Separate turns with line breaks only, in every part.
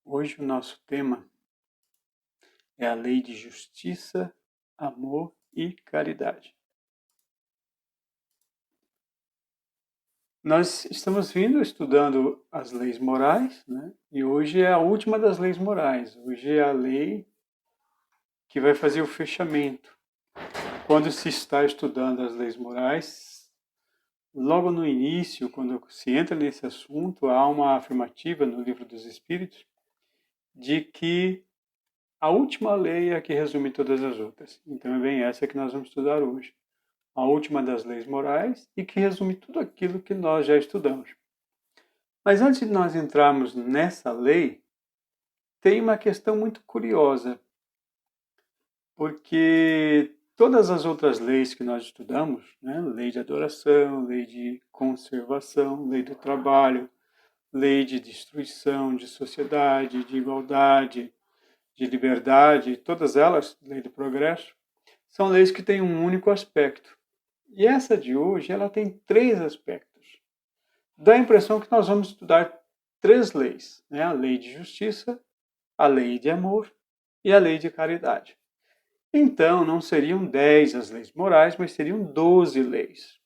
Hoje o nosso tema é a lei de justiça, amor e caridade. Nós estamos estudando as leis morais, né? E hoje é a última das leis morais. Hoje é a lei que vai fazer o fechamento. Quando se está estudando as leis morais, logo no início, quando se entra nesse assunto, há uma afirmativa no Livro dos Espíritos de que a última lei é a que resume todas as outras. Então é bem essa que nós vamos estudar hoje. A última das leis morais e que resume tudo aquilo que nós já estudamos. Mas antes de nós entrarmos nessa lei, tem uma questão muito curiosa, porque todas as outras leis que nós estudamos, né, lei de adoração, lei de conservação, lei do trabalho, lei de destruição, de sociedade, de igualdade, de liberdade, todas elas, lei do progresso, são leis que têm um único aspecto. E essa de hoje, ela tem 3 aspectos. Dá a impressão que nós vamos estudar 3 leis, né? A lei de justiça, a lei de amor e a lei de caridade. Então, não seriam 10 as leis morais, mas seriam 12 leis.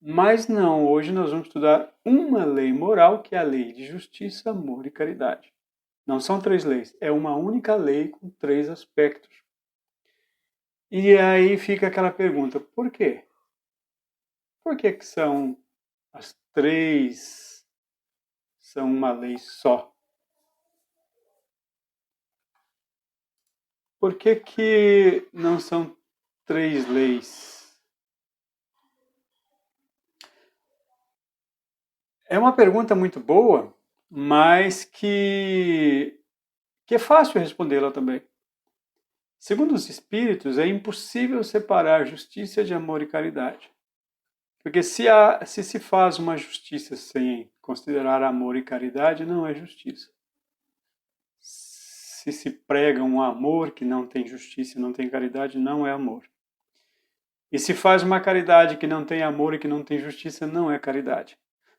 Mas não, hoje nós vamos estudar uma lei moral, que é a lei de justiça, amor e caridade. Não são 3 leis, é uma única lei com 3 aspectos. E aí fica aquela pergunta, por quê? Por que são as 3 são uma lei só? Por que não são 3 leis? É uma pergunta muito boa, mas que é fácil respondê-la também. Segundo os espíritos, é impossível separar justiça de amor e caridade. Porque se faz uma justiça sem considerar amor e caridade, não é justiça. Se prega um amor que não tem justiça e não tem caridade, não é amor. E se faz uma caridade que não tem amor e que não tem justiça, não é caridade.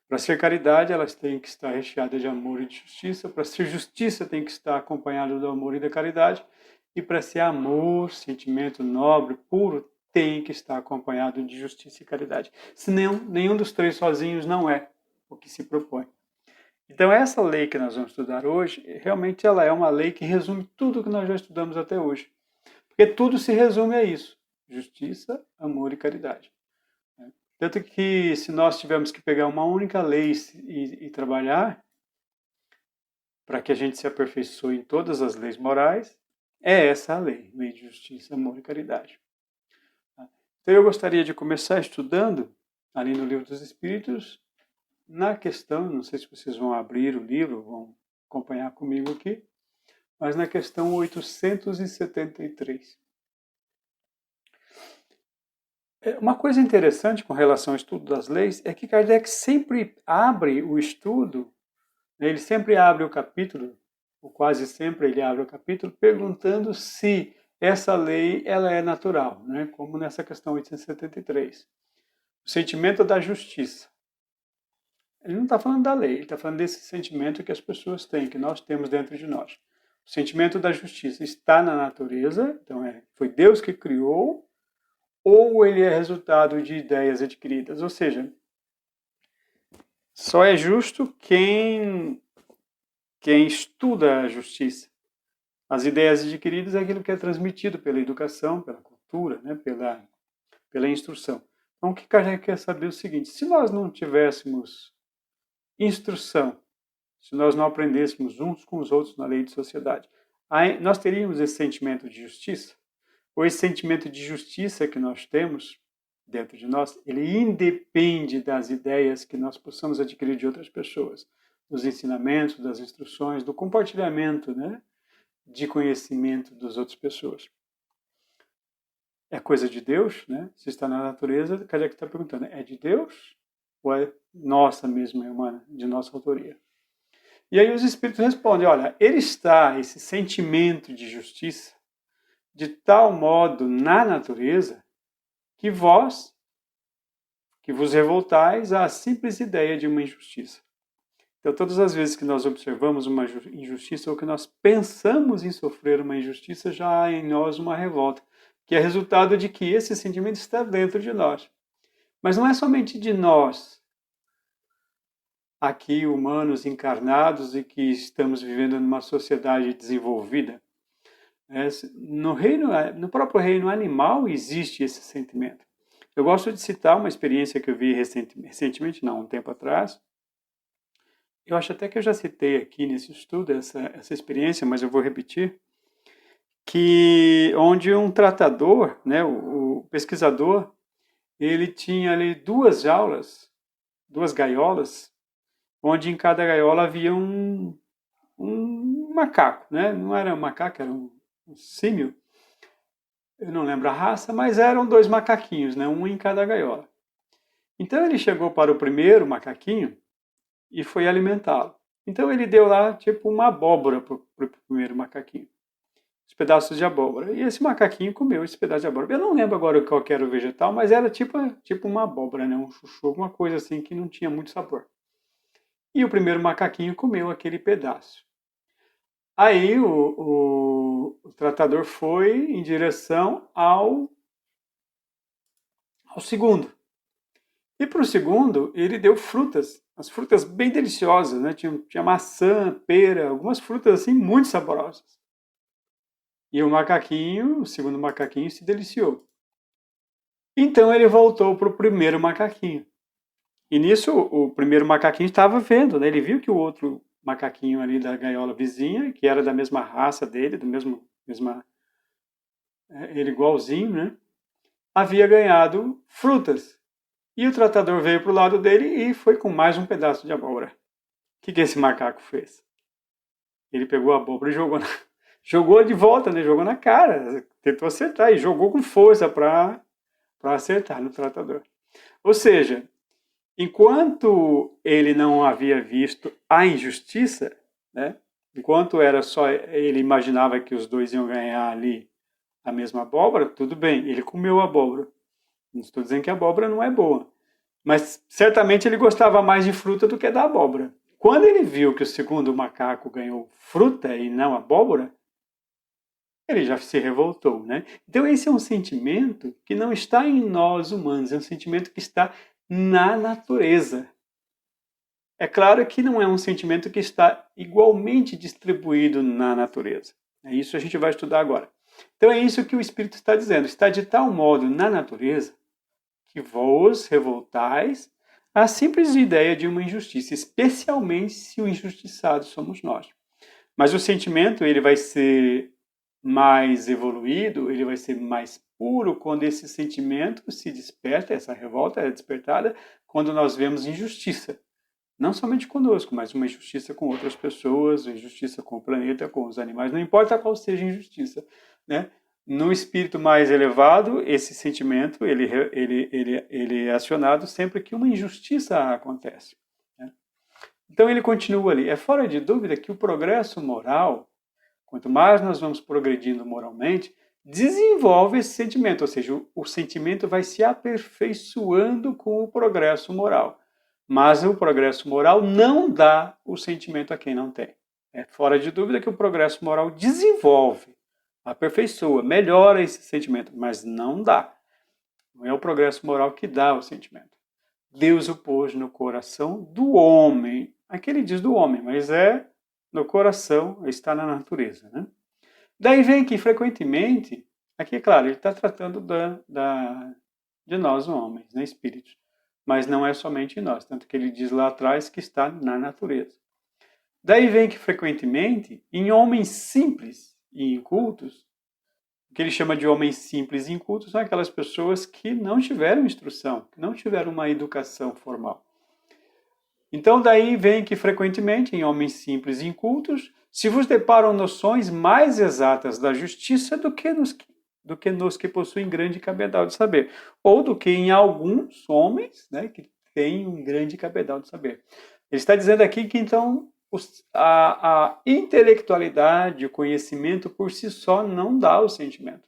Para ser caridade, elas têm que estar recheadas de amor e de justiça. Para ser justiça, tem que estar acompanhado do amor e da caridade. E para ser amor, sentimento nobre, puro, tem que estar acompanhado de justiça e caridade. Senão, nenhum dos 3 sozinhos não é o que se propõe. Então, essa lei que nós vamos estudar hoje, realmente ela é uma lei que resume tudo o que nós já estudamos até hoje. Porque tudo se resume a isso: justiça, amor e caridade. Tanto que, se nós tivermos que pegar uma única lei e trabalhar para que a gente se aperfeiçoe em todas as leis morais, é essa a lei, lei de justiça, amor e caridade. Então, eu gostaria de começar estudando, ali no Livro dos Espíritos, na questão, não sei se vocês vão abrir o livro, vão acompanhar comigo aqui, mas na questão 873. Uma coisa interessante com relação ao estudo das leis é que Kardec sempre abre o estudo, né, ele sempre abre o capítulo, ou quase sempre ele abre o capítulo, perguntando se essa lei ela é natural, né, como nessa questão 873. O sentimento da justiça. Ele não está falando da lei, ele está falando desse sentimento que as pessoas têm, que nós temos dentro de nós. O sentimento da justiça está na natureza, então foi Deus que criou, ou ele é resultado de ideias adquiridas? Ou seja, só é justo quem estuda a justiça. As ideias adquiridas é aquilo que é transmitido pela educação, pela cultura, né, pela instrução. Então, o que a gente quer saber é o seguinte: se nós não tivéssemos instrução, se nós não aprendêssemos uns com os outros na lei de sociedade, aí nós teríamos esse sentimento de justiça? Ou esse sentimento de justiça que nós temos dentro de nós, ele independe das ideias que nós possamos adquirir de outras pessoas, dos ensinamentos, das instruções, do compartilhamento, né, de conhecimento das outras pessoas. É coisa de Deus, né? Se está na natureza, Kardec está perguntando, é de Deus ou é nossa mesma, humana, de nossa autoria? E aí os espíritos respondem, olha, ele está, esse sentimento de justiça, de tal modo na natureza, que vós, que vos revoltais à simples ideia de uma injustiça. Então, todas as vezes que nós observamos uma injustiça ou que nós pensamos em sofrer uma injustiça, já há em nós uma revolta, que é resultado de que esse sentimento está dentro de nós. Mas não é somente de nós, aqui humanos encarnados e que estamos vivendo numa sociedade desenvolvida. No próprio reino animal existe esse sentimento. Eu gosto de citar uma experiência que eu vi recentemente, não, um tempo atrás. Eu acho até que eu já citei aqui nesse estudo essa experiência, mas eu vou repetir, que onde um tratador, né, o pesquisador, ele tinha ali duas gaiolas, onde em cada gaiola havia um macaco, né? Não era um macaco, era um símio. Eu não lembro a raça, mas eram dois macaquinhos, né? Um em cada gaiola. Então ele chegou para o primeiro macaquinho e foi alimentá-lo. Então ele deu lá tipo uma abóbora para o primeiro macaquinho. Os pedaços de abóbora. E esse macaquinho comeu esse pedaço de abóbora. Eu não lembro agora qual era o vegetal, mas era tipo uma abóbora, né? Um chuchu, alguma coisa assim que não tinha muito sabor. E o primeiro macaquinho comeu aquele pedaço. Aí o tratador foi em direção ao segundo. E para o segundo, ele deu frutas, as frutas bem deliciosas, né? Tinha maçã, pera, algumas frutas assim muito saborosas. E o segundo macaquinho, se deliciou. Então ele voltou para o primeiro macaquinho. E nisso o primeiro macaquinho estava vendo, né? Ele viu que o outro macaquinho ali da gaiola vizinha, que era da mesma raça dele, ele igualzinho, né? Havia ganhado frutas. E o tratador veio para o lado dele e foi com mais um pedaço de abóbora. O que esse macaco fez? Ele pegou a abóbora e jogou de volta, né? Jogou na cara, tentou acertar e jogou com força para acertar no tratador. Ou seja, enquanto ele não havia visto a injustiça, né? Enquanto era só ele imaginava que os dois iam ganhar ali a mesma abóbora, tudo bem, ele comeu a abóbora. Não estou dizendo que a abóbora não é boa, mas certamente ele gostava mais de fruta do que da abóbora. Quando ele viu que o segundo macaco ganhou fruta e não abóbora, ele já se revoltou, né? Então esse é um sentimento que não está em nós humanos, é um sentimento que está na natureza. É claro que não é um sentimento que está igualmente distribuído na natureza. É isso que a gente vai estudar agora. Então é isso que o Espírito está dizendo. Está de tal modo na natureza que vos revoltais à simples ideia de uma injustiça, especialmente se o injustiçado somos nós. Mas o sentimento ele vai ser mais evoluído, ele vai ser mais puro quando esse sentimento se desperta, essa revolta é despertada quando nós vemos injustiça. Não somente conosco, mas uma injustiça com outras pessoas, uma injustiça com o planeta, com os animais, não importa qual seja a injustiça, né? No espírito mais elevado, esse sentimento ele é acionado sempre que uma injustiça acontece, né? Então ele continua ali. É fora de dúvida que o progresso moral, quanto mais nós vamos progredindo moralmente, desenvolve esse sentimento, ou seja, o sentimento vai se aperfeiçoando com o progresso moral. Mas o progresso moral não dá o sentimento a quem não tem. É fora de dúvida que o progresso moral desenvolve, aperfeiçoa, melhora esse sentimento, mas não dá. Não é o progresso moral que dá o sentimento. Deus o pôs no coração do homem. Aqui ele diz do homem, mas é no coração, está na natureza, né? Daí vem que, frequentemente, aqui, é claro, ele está tratando de nós, homens, né, espíritos. Mas não é somente em nós, tanto que ele diz lá atrás que está na natureza. Daí vem que, frequentemente, em homens simples e incultos, o que ele chama de homens simples e incultos são aquelas pessoas que não tiveram instrução, que não tiveram uma educação formal. Então, daí vem que, frequentemente, em homens simples e incultos, se vos deparam noções mais exatas da justiça do que nos que possuem grande cabedal de saber, ou do que em alguns homens, né, que têm um grande cabedal de saber. Ele está dizendo aqui que, então, a intelectualidade, o conhecimento por si só não dá o sentimento.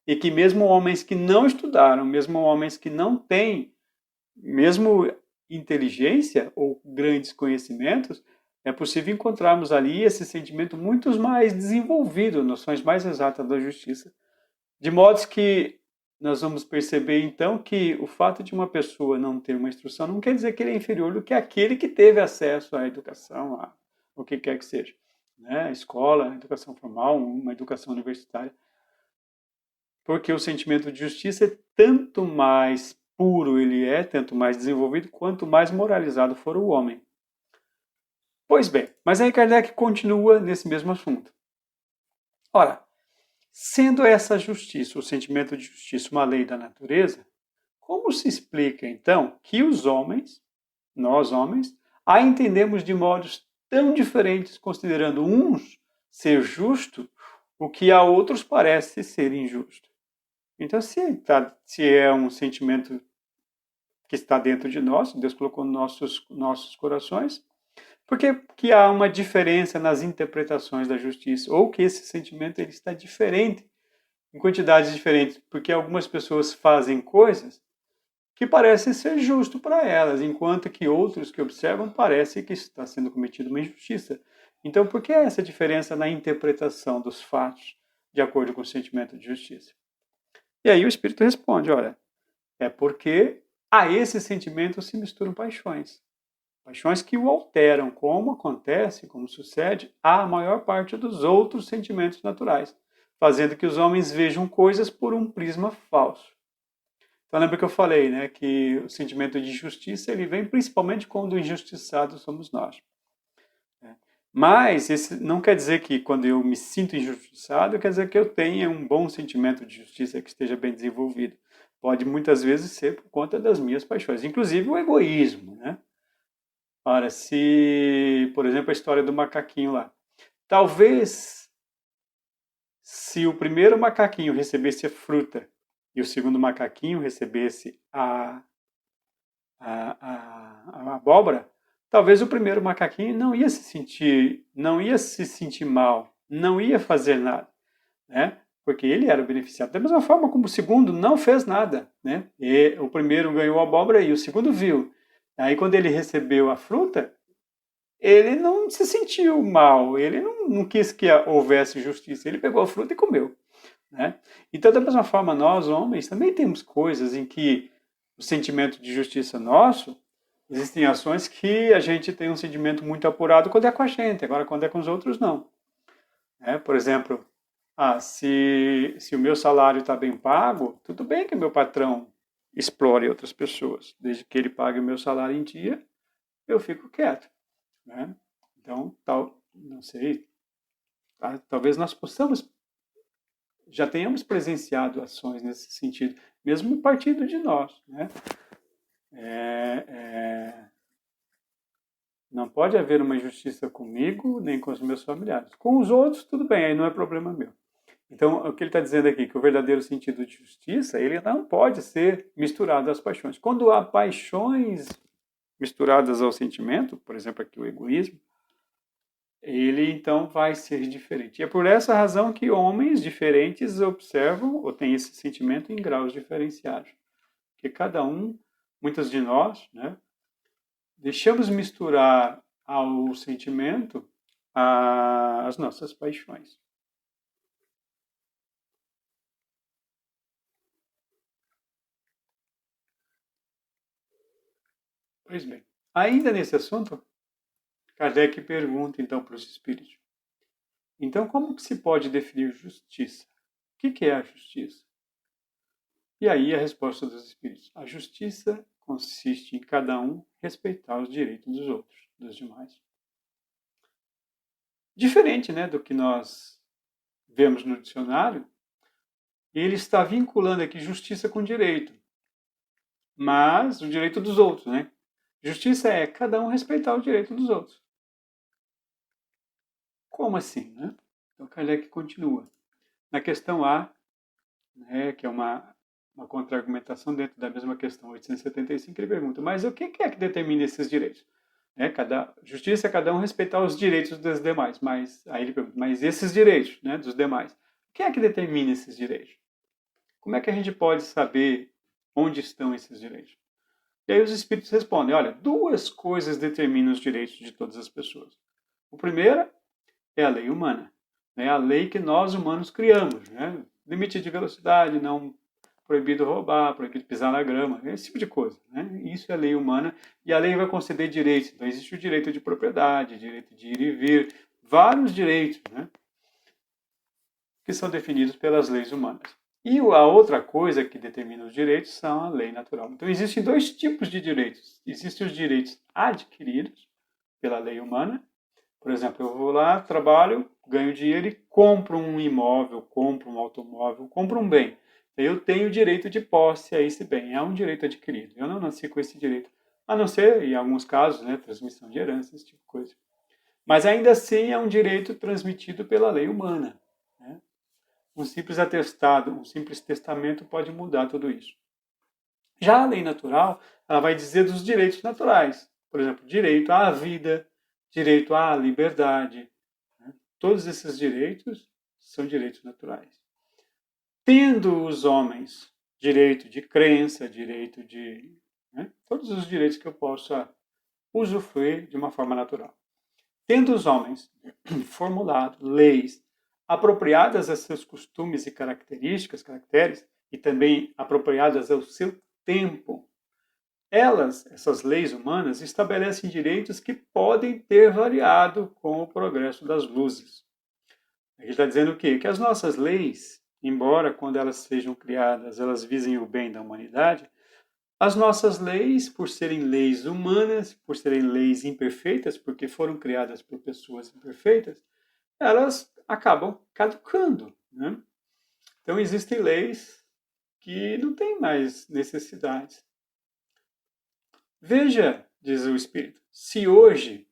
E que mesmo homens que não estudaram, mesmo homens que não têm, mesmo inteligência ou grandes conhecimentos, é possível encontrarmos ali esse sentimento muito mais desenvolvido, noções mais exatas da justiça. De modo que nós vamos perceber então que o fato de uma pessoa não ter uma instrução não quer dizer que ele é inferior do que aquele que teve acesso à educação, a o que quer que seja, né? A escola, a educação formal, uma educação universitária. Porque o sentimento de justiça é tanto mais puro ele é, tanto mais desenvolvido, quanto mais moralizado for o homem. Pois bem, mas aí Kardec continua nesse mesmo assunto. Ora, sendo essa justiça, o sentimento de justiça, uma lei da natureza, como se explica, então, que os homens, nós homens, a entendemos de modos tão diferentes, considerando uns ser justo, o que a outros parece ser injusto? Então, se é um sentimento que está dentro de nós, Deus colocou nos nossos corações, por que há uma diferença nas interpretações da justiça? Ou que esse sentimento ele está diferente, em quantidades diferentes, porque algumas pessoas fazem coisas que parecem ser justo para elas, enquanto que outros que observam parece que está sendo cometida uma injustiça. Então, por que essa diferença na interpretação dos fatos de acordo com o sentimento de justiça? E aí o Espírito responde, olha, é porque a esse sentimento se misturam paixões. Paixões que o alteram, como acontece, como sucede, à maior parte dos outros sentimentos naturais, fazendo que os homens vejam coisas por um prisma falso. Então lembra que eu falei, né, que o sentimento de justiça ele vem principalmente quando o injustiçado somos nós. Mas esse não quer dizer que quando eu me sinto injustiçado, quer dizer que eu tenha um bom sentimento de justiça que esteja bem desenvolvido. Pode muitas vezes ser por conta das minhas paixões, inclusive o egoísmo, né? Ora, se, por exemplo, a história do macaquinho lá. Talvez, se o primeiro macaquinho recebesse a fruta e o segundo macaquinho recebesse a abóbora, talvez o primeiro macaquinho não ia se sentir mal, não ia fazer nada, né? Porque ele era o beneficiado. Da mesma forma como o segundo não fez nada, né? E o primeiro ganhou a abóbora e o segundo viu. Aí quando ele recebeu a fruta, ele não se sentiu mal, ele não quis que houvesse justiça, ele pegou a fruta e comeu, né? Então, da mesma forma, nós, homens, também temos coisas em que o sentimento de justiça nosso, existem ações que a gente tem um sentimento muito apurado quando é com a gente, agora quando é com os outros, não. Por exemplo, se o meu salário está bem pago, tudo bem que meu patrão explore outras pessoas, desde que ele pague o meu salário em dia, eu fico quieto, né? Então, não sei, talvez nós possamos, já tenhamos presenciado ações nesse sentido, mesmo partindo de nós, né? Não pode haver uma injustiça comigo, nem com os meus familiares. Com os outros, tudo bem, aí não é problema meu. Então, o que ele está dizendo aqui, que o verdadeiro sentido de justiça, ele não pode ser misturado às paixões. Quando há paixões misturadas ao sentimento, por exemplo, aqui o egoísmo, ele então vai ser diferente. E é por essa razão que homens diferentes observam ou têm esse sentimento em graus diferenciados. Porque cada um, muitas de nós, né, deixamos misturar ao sentimento as nossas paixões. Pois bem, ainda nesse assunto, Kardec pergunta então para os espíritos. Então, como que se pode definir justiça? O que é a justiça? E aí a resposta dos espíritos. A justiça consiste em cada um respeitar os direitos dos outros, dos demais. Diferente, né, do que nós vemos no dicionário, ele está vinculando aqui justiça com direito. Mas o direito dos outros, né? Justiça é cada um respeitar o direito dos outros. Como assim, né? Então Kardec continua. Na questão A, né, que é uma contra-argumentação dentro da mesma questão 875, ele pergunta, mas o que é que determina esses direitos? Justiça é cada um respeitar os direitos dos demais, mas aí ele pergunta, mas esses direitos, né, dos demais, o que é que determina esses direitos? Como é que a gente pode saber onde estão esses direitos? E aí os espíritos respondem, olha, duas coisas determinam os direitos de todas as pessoas. O primeiro é a lei humana, né? A lei que nós humanos criamos, né? Limite de velocidade, não proibido roubar, proibido pisar na grama, esse tipo de coisa, né? Isso é lei humana e a lei vai conceder direitos. Então existe o direito de propriedade, direito de ir e vir, vários direitos, né? Que são definidos pelas leis humanas. E a outra coisa que determina os direitos são a lei natural. Então existem dois tipos de direitos. Existem os direitos adquiridos pela lei humana. Por exemplo, eu vou lá, trabalho, ganho dinheiro e compro um imóvel, compro um automóvel, compro um bem. Eu tenho direito de posse a esse bem, é um direito adquirido. Eu não nasci com esse direito, a não ser, em alguns casos, né, transmissão de herança, esse tipo de coisa. Mas ainda assim é um direito transmitido pela lei humana. Né? Um simples atestado, um simples testamento pode mudar tudo isso. Já a lei natural, ela vai dizer dos direitos naturais. Por exemplo, direito à vida, direito à liberdade. Né? Todos esses direitos são direitos naturais. Tendo os homens direito de crença, direito de... Né? Todos os direitos que eu possa usufruir de uma forma natural. Tendo os homens formulado leis apropriadas a seus costumes e caracteres, e também apropriadas ao seu tempo, essas leis humanas, estabelecem direitos que podem ter variado com o progresso das luzes. Ele está dizendo o quê? Que as nossas leis, embora quando elas sejam criadas, elas visem o bem da humanidade, as nossas leis, por serem leis humanas, por serem leis imperfeitas, porque foram criadas por pessoas imperfeitas, elas acabam caducando. Né? Então, existem leis que não têm mais necessidade. Veja, diz o Espírito, se hoje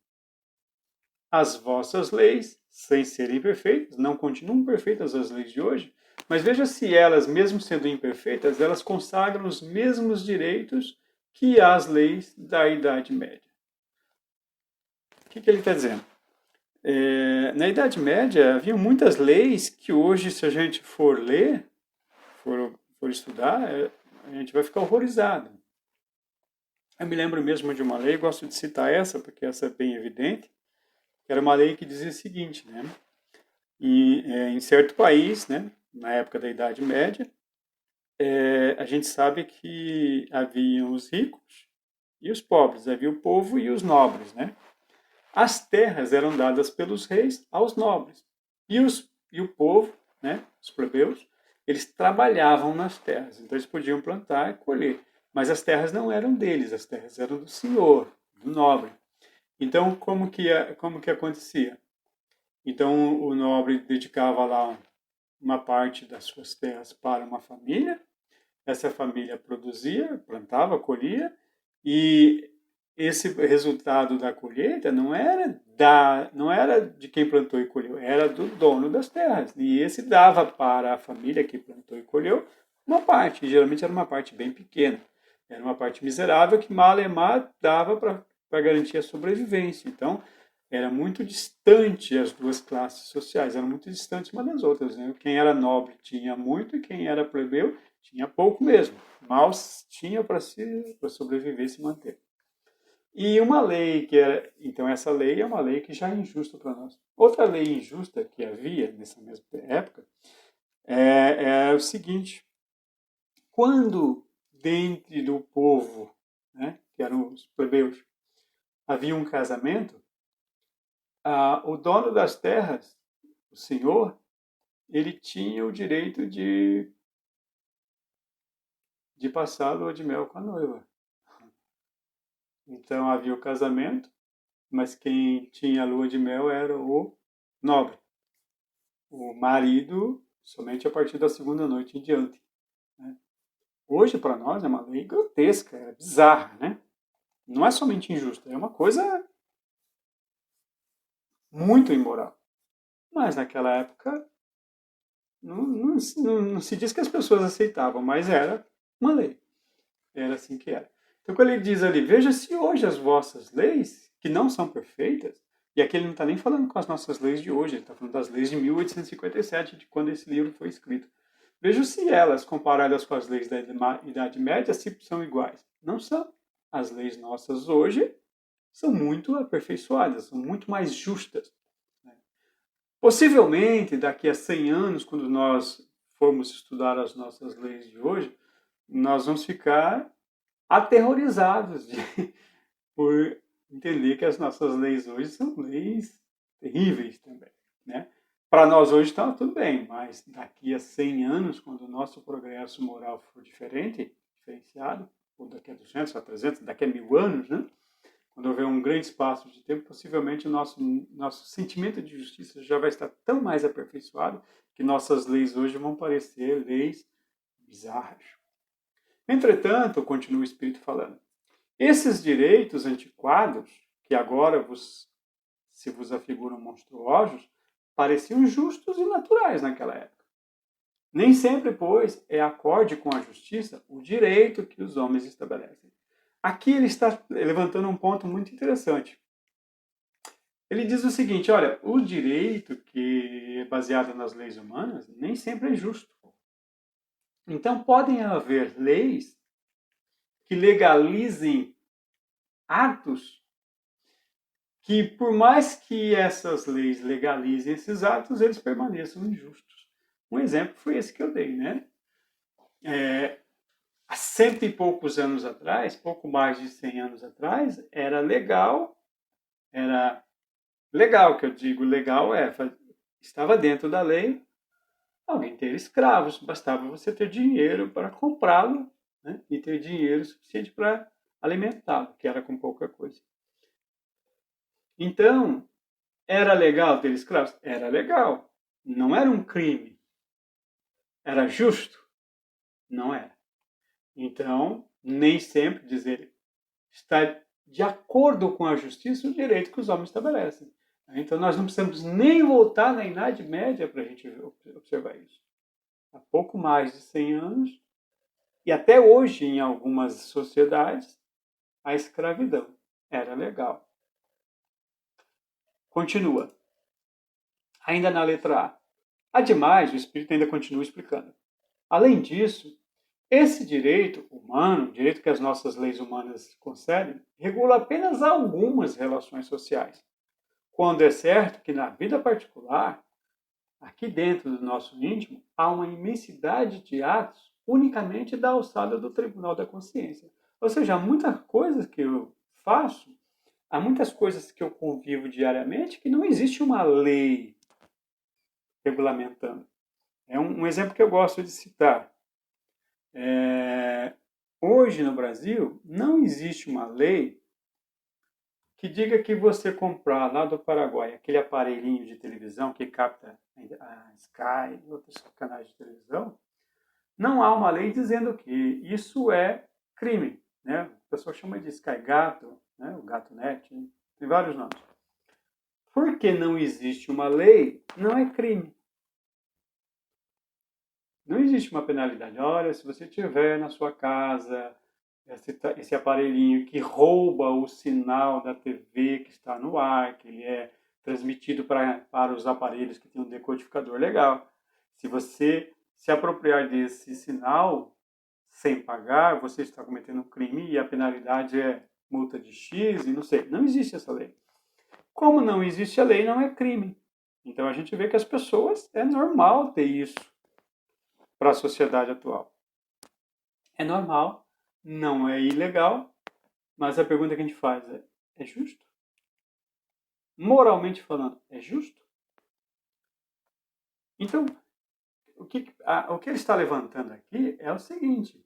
as vossas leis, sem serem perfeitas, não continuam perfeitas as leis de hoje, mas veja se elas, mesmo sendo imperfeitas, elas consagram os mesmos direitos que as leis da Idade Média. O que ele está dizendo? Na Idade Média, havia muitas leis que hoje, se a gente for ler, for estudar, a gente vai ficar horrorizado. Eu me lembro mesmo de uma lei, gosto de citar essa, porque essa é bem evidente, que era uma lei que dizia o seguinte, né? E em certo país, né, na época da Idade Média, a gente sabe que haviam os ricos e os pobres, havia o povo e os nobres, né? As terras eram dadas pelos reis aos nobres. E o povo, né, os plebeus, eles trabalhavam nas terras. Então eles podiam plantar e colher. Mas as terras não eram deles, as terras eram do senhor, do nobre. Então como que acontecia? Então o nobre dedicava lá uma parte das suas terras para uma família, essa família produzia, plantava, colhia, e esse resultado da colheita não era de quem plantou e colheu, era do dono das terras. E esse dava para a família que plantou e colheu uma parte, e geralmente era uma parte bem pequena. Era uma parte miserável que mal e mal dava para garantir a sobrevivência. Então, era muito distante as duas classes sociais, eram muito distantes uma das outras. Né? Quem era nobre tinha muito e quem era plebeu tinha pouco mesmo. Mal tinha para sobreviver e se manter. E uma lei que era... Então, essa lei é uma lei que já é injusta para nós. Outra lei injusta que havia nessa mesma época é o seguinte. Quando dentro do povo, né, que eram os plebeus, havia um casamento, o dono das terras, o senhor, ele tinha o direito de passar a lua de mel com a noiva. Então havia o casamento, mas quem tinha a lua de mel era o nobre. O marido, somente a partir da segunda noite em diante. Né? Hoje, para nós, é uma lei grotesca, é bizarra, né? Não é somente injusta, é uma coisa muito imoral. Mas naquela época não se diz que as pessoas aceitavam, mas era uma lei. Era assim que era. Então, quando ele diz ali, veja se hoje as vossas leis, que não são perfeitas, e aqui ele não está nem falando com as nossas leis de hoje, ele está falando das leis de 1857, de quando esse livro foi escrito. Veja se elas, comparadas com as leis da Idade Média, se são iguais. Não são. as leis nossas hoje são muito aperfeiçoadas, são muito mais justas. Possivelmente, daqui a 100 anos, quando nós formos estudar as nossas leis de hoje, nós vamos ficar aterrorizados por entender que as nossas leis hoje são leis terríveis também, né? Para nós hoje está tudo bem, mas daqui a 100 anos, quando o nosso progresso moral for diferenciado, ou daqui a 200, a 300, daqui a 1000 anos, né? Quando houver um grande espaço de tempo, possivelmente o nosso sentimento de justiça já vai estar tão mais aperfeiçoado que nossas leis hoje vão parecer leis bizarras. Entretanto, continua o Espírito falando, esses direitos antiquados, que agora se vos afiguram monstruosos, pareciam justos e naturais naquela época. Nem sempre, pois, é acorde com a justiça o direito que os homens estabelecem. Aqui ele está levantando um ponto muito interessante. Ele diz o seguinte, olha, o direito que é baseado nas leis humanas nem sempre é justo. Então podem haver leis que legalizem atos que, por mais que essas leis legalizem esses atos, eles permaneçam injustos. Um exemplo foi esse que eu dei, né? Há 100 e poucos anos atrás, pouco mais de 100 anos atrás, era legal, que eu digo legal estava dentro da lei alguém ter escravos, bastava você ter dinheiro para comprá-lo, né? E ter dinheiro suficiente para alimentá-lo, que era com pouca coisa. Então, era legal ter escravos? Era legal. Não era um crime. Era justo? Não era. Então, nem sempre, diz ele, está de acordo com a justiça o direito que os homens estabelecem. Então, nós não precisamos nem voltar na Idade Média para a gente observar isso. Há pouco mais de 100 anos, e até hoje, em algumas sociedades, a escravidão era legal. Continua. Ainda na letra A. Ademais, o Espírito ainda continua explicando. Além disso, esse direito humano, o direito que as nossas leis humanas concedem, regula apenas algumas relações sociais. Quando é certo que na vida particular, aqui dentro do nosso íntimo, há uma imensidade de atos unicamente da alçada do Tribunal da Consciência. Ou seja, há muitas coisas que eu faço, há muitas coisas que eu convivo diariamente que não existe uma lei regulamentando. É um exemplo que eu gosto de citar. Hoje no Brasil não existe uma lei que diga que você comprar lá do Paraguai aquele aparelhinho de televisão que capta a Sky e outros canais de televisão, não há uma lei dizendo que isso é crime, né? O pessoal chama de Sky Gato, né? O Gato Net, né? Tem vários nomes. Porque não existe uma lei, não é crime. Não existe uma penalidade. Olha, se você tiver na sua casa esse aparelhinho que rouba o sinal da TV que está no ar, que ele é transmitido para os aparelhos que têm um decodificador legal. Se você se apropriar desse sinal sem pagar, você está cometendo um crime e a penalidade é multa de X e não sei. Não existe essa lei. Como não existe a lei, não é crime. Então a gente vê que as pessoas, é normal ter isso para a sociedade atual. É normal, não é ilegal, mas a pergunta que a gente faz é justo? Moralmente falando, é justo? Então, o que ele está levantando aqui é o seguinte,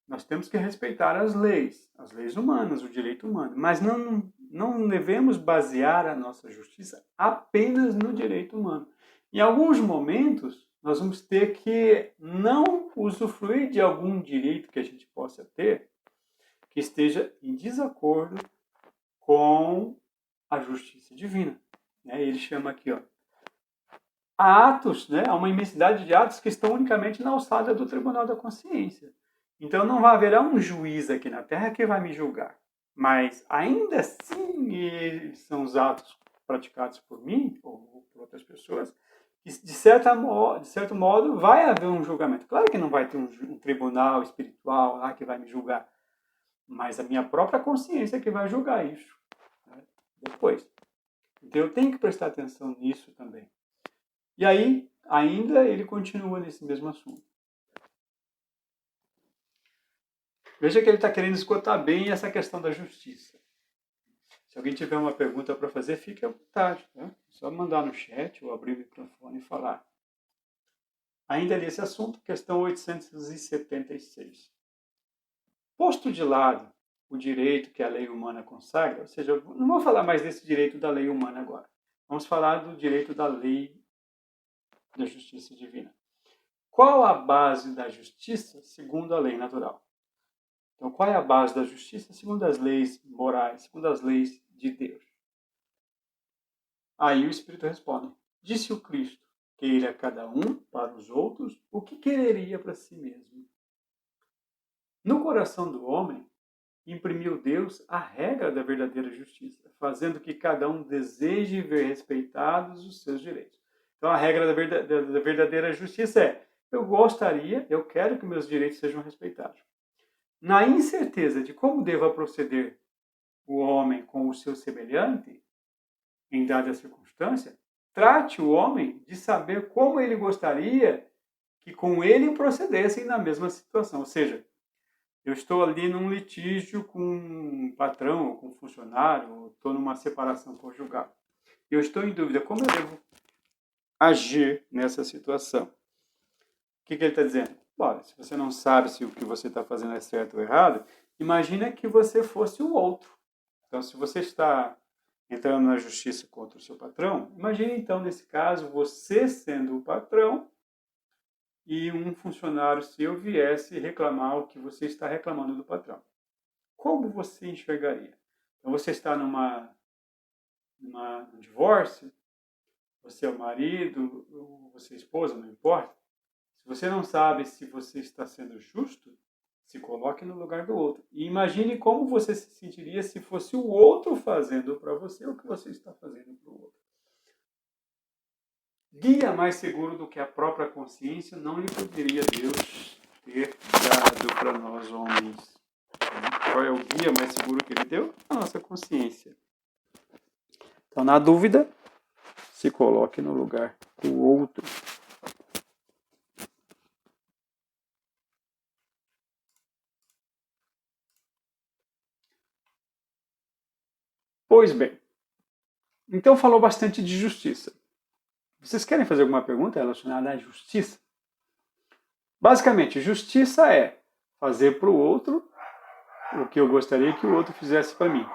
nós temos que respeitar as leis humanas, o direito humano, mas não devemos basear a nossa justiça apenas no direito humano. Em alguns momentos, nós vamos ter que não usufruir de algum direito que a gente possa ter que esteja em desacordo com a justiça divina. Ele chama aqui, há atos, há uma imensidade de atos que estão unicamente na alçada do Tribunal da Consciência. Então não haverá um juiz aqui na Terra que vai me julgar. Mas ainda assim são os atos praticados por mim ou por outras pessoas que de certo modo vai haver um julgamento. Claro que não vai ter um tribunal espiritual lá que vai me julgar. mas a minha própria consciência é que vai julgar isso, né, depois. Então eu tenho que prestar atenção nisso também. E aí, ainda ele continua nesse mesmo assunto. Veja que ele está querendo esgotar bem essa questão da justiça. Se alguém tiver uma pergunta para fazer, fique à vontade. Tá? É só mandar no chat ou abrir o microfone e falar. Ainda nesse assunto, questão 876. Posto de lado o direito que a lei humana consagra, ou seja, não vou falar mais desse direito da lei humana agora. Vamos falar do direito da lei da justiça divina. Qual a base da justiça segundo a lei natural? Então, qual é a base da justiça segundo as leis morais, segundo as leis de Deus? Aí o Espírito responde: disse o Cristo, queira cada um para os outros o que quereria para si mesmo. No coração do homem, imprimiu Deus a regra da verdadeira justiça, fazendo que cada um deseje ver respeitados os seus direitos. Então, a regra da verdadeira justiça é: eu quero que meus direitos sejam respeitados. Na incerteza de como deva proceder o homem com o seu semelhante, em dada circunstância, trate o homem de saber como ele gostaria que com ele procedessem na mesma situação. Ou seja, eu estou ali num litígio com um patrão ou com um funcionário, ou estou numa separação conjugal. Eu estou em dúvida como eu devo agir nessa situação. O que ele está dizendo? Bora, se você não sabe se o que você está fazendo é certo ou errado, imagina que você fosse o outro. Então, se você está entrando na justiça contra o seu patrão, imagine então, nesse caso, você sendo o patrão e um funcionário seu viesse reclamar o que você está reclamando do patrão. Como você enxergaria? Então, você está num divórcio, você é o marido, ou você é a esposa, não importa. Se você não sabe se você está sendo justo, se coloque no lugar do outro. E imagine como você se sentiria se fosse o outro fazendo para você o que você está fazendo para o outro. Guia mais seguro do que a própria consciência não lhe poderia Deus ter dado para nós homens. Qual é o guia mais seguro que ele deu? A nossa consciência. Então, na dúvida, se coloque no lugar do outro. Pois bem, então falou bastante de justiça. Vocês querem fazer alguma pergunta relacionada à justiça? Basicamente, justiça é fazer para o outro o que eu gostaria que o outro fizesse para mim.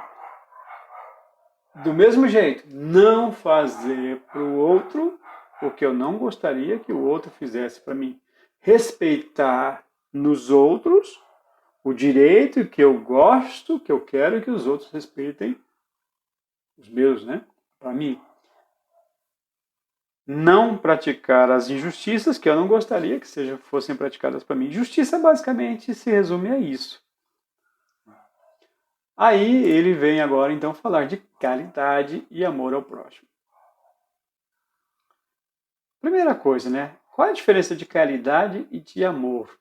Do mesmo jeito, não fazer para o outro o que eu não gostaria que o outro fizesse para mim. Respeitar nos outros o direito que eu gosto, que eu quero que os outros respeitem os meus, né? Para mim. Não praticar as injustiças que eu não gostaria que fossem praticadas para mim. Justiça basicamente se resume a isso. Aí ele vem agora então falar de caridade e amor ao próximo. Primeira coisa, né? Qual é a diferença de caridade e de amor?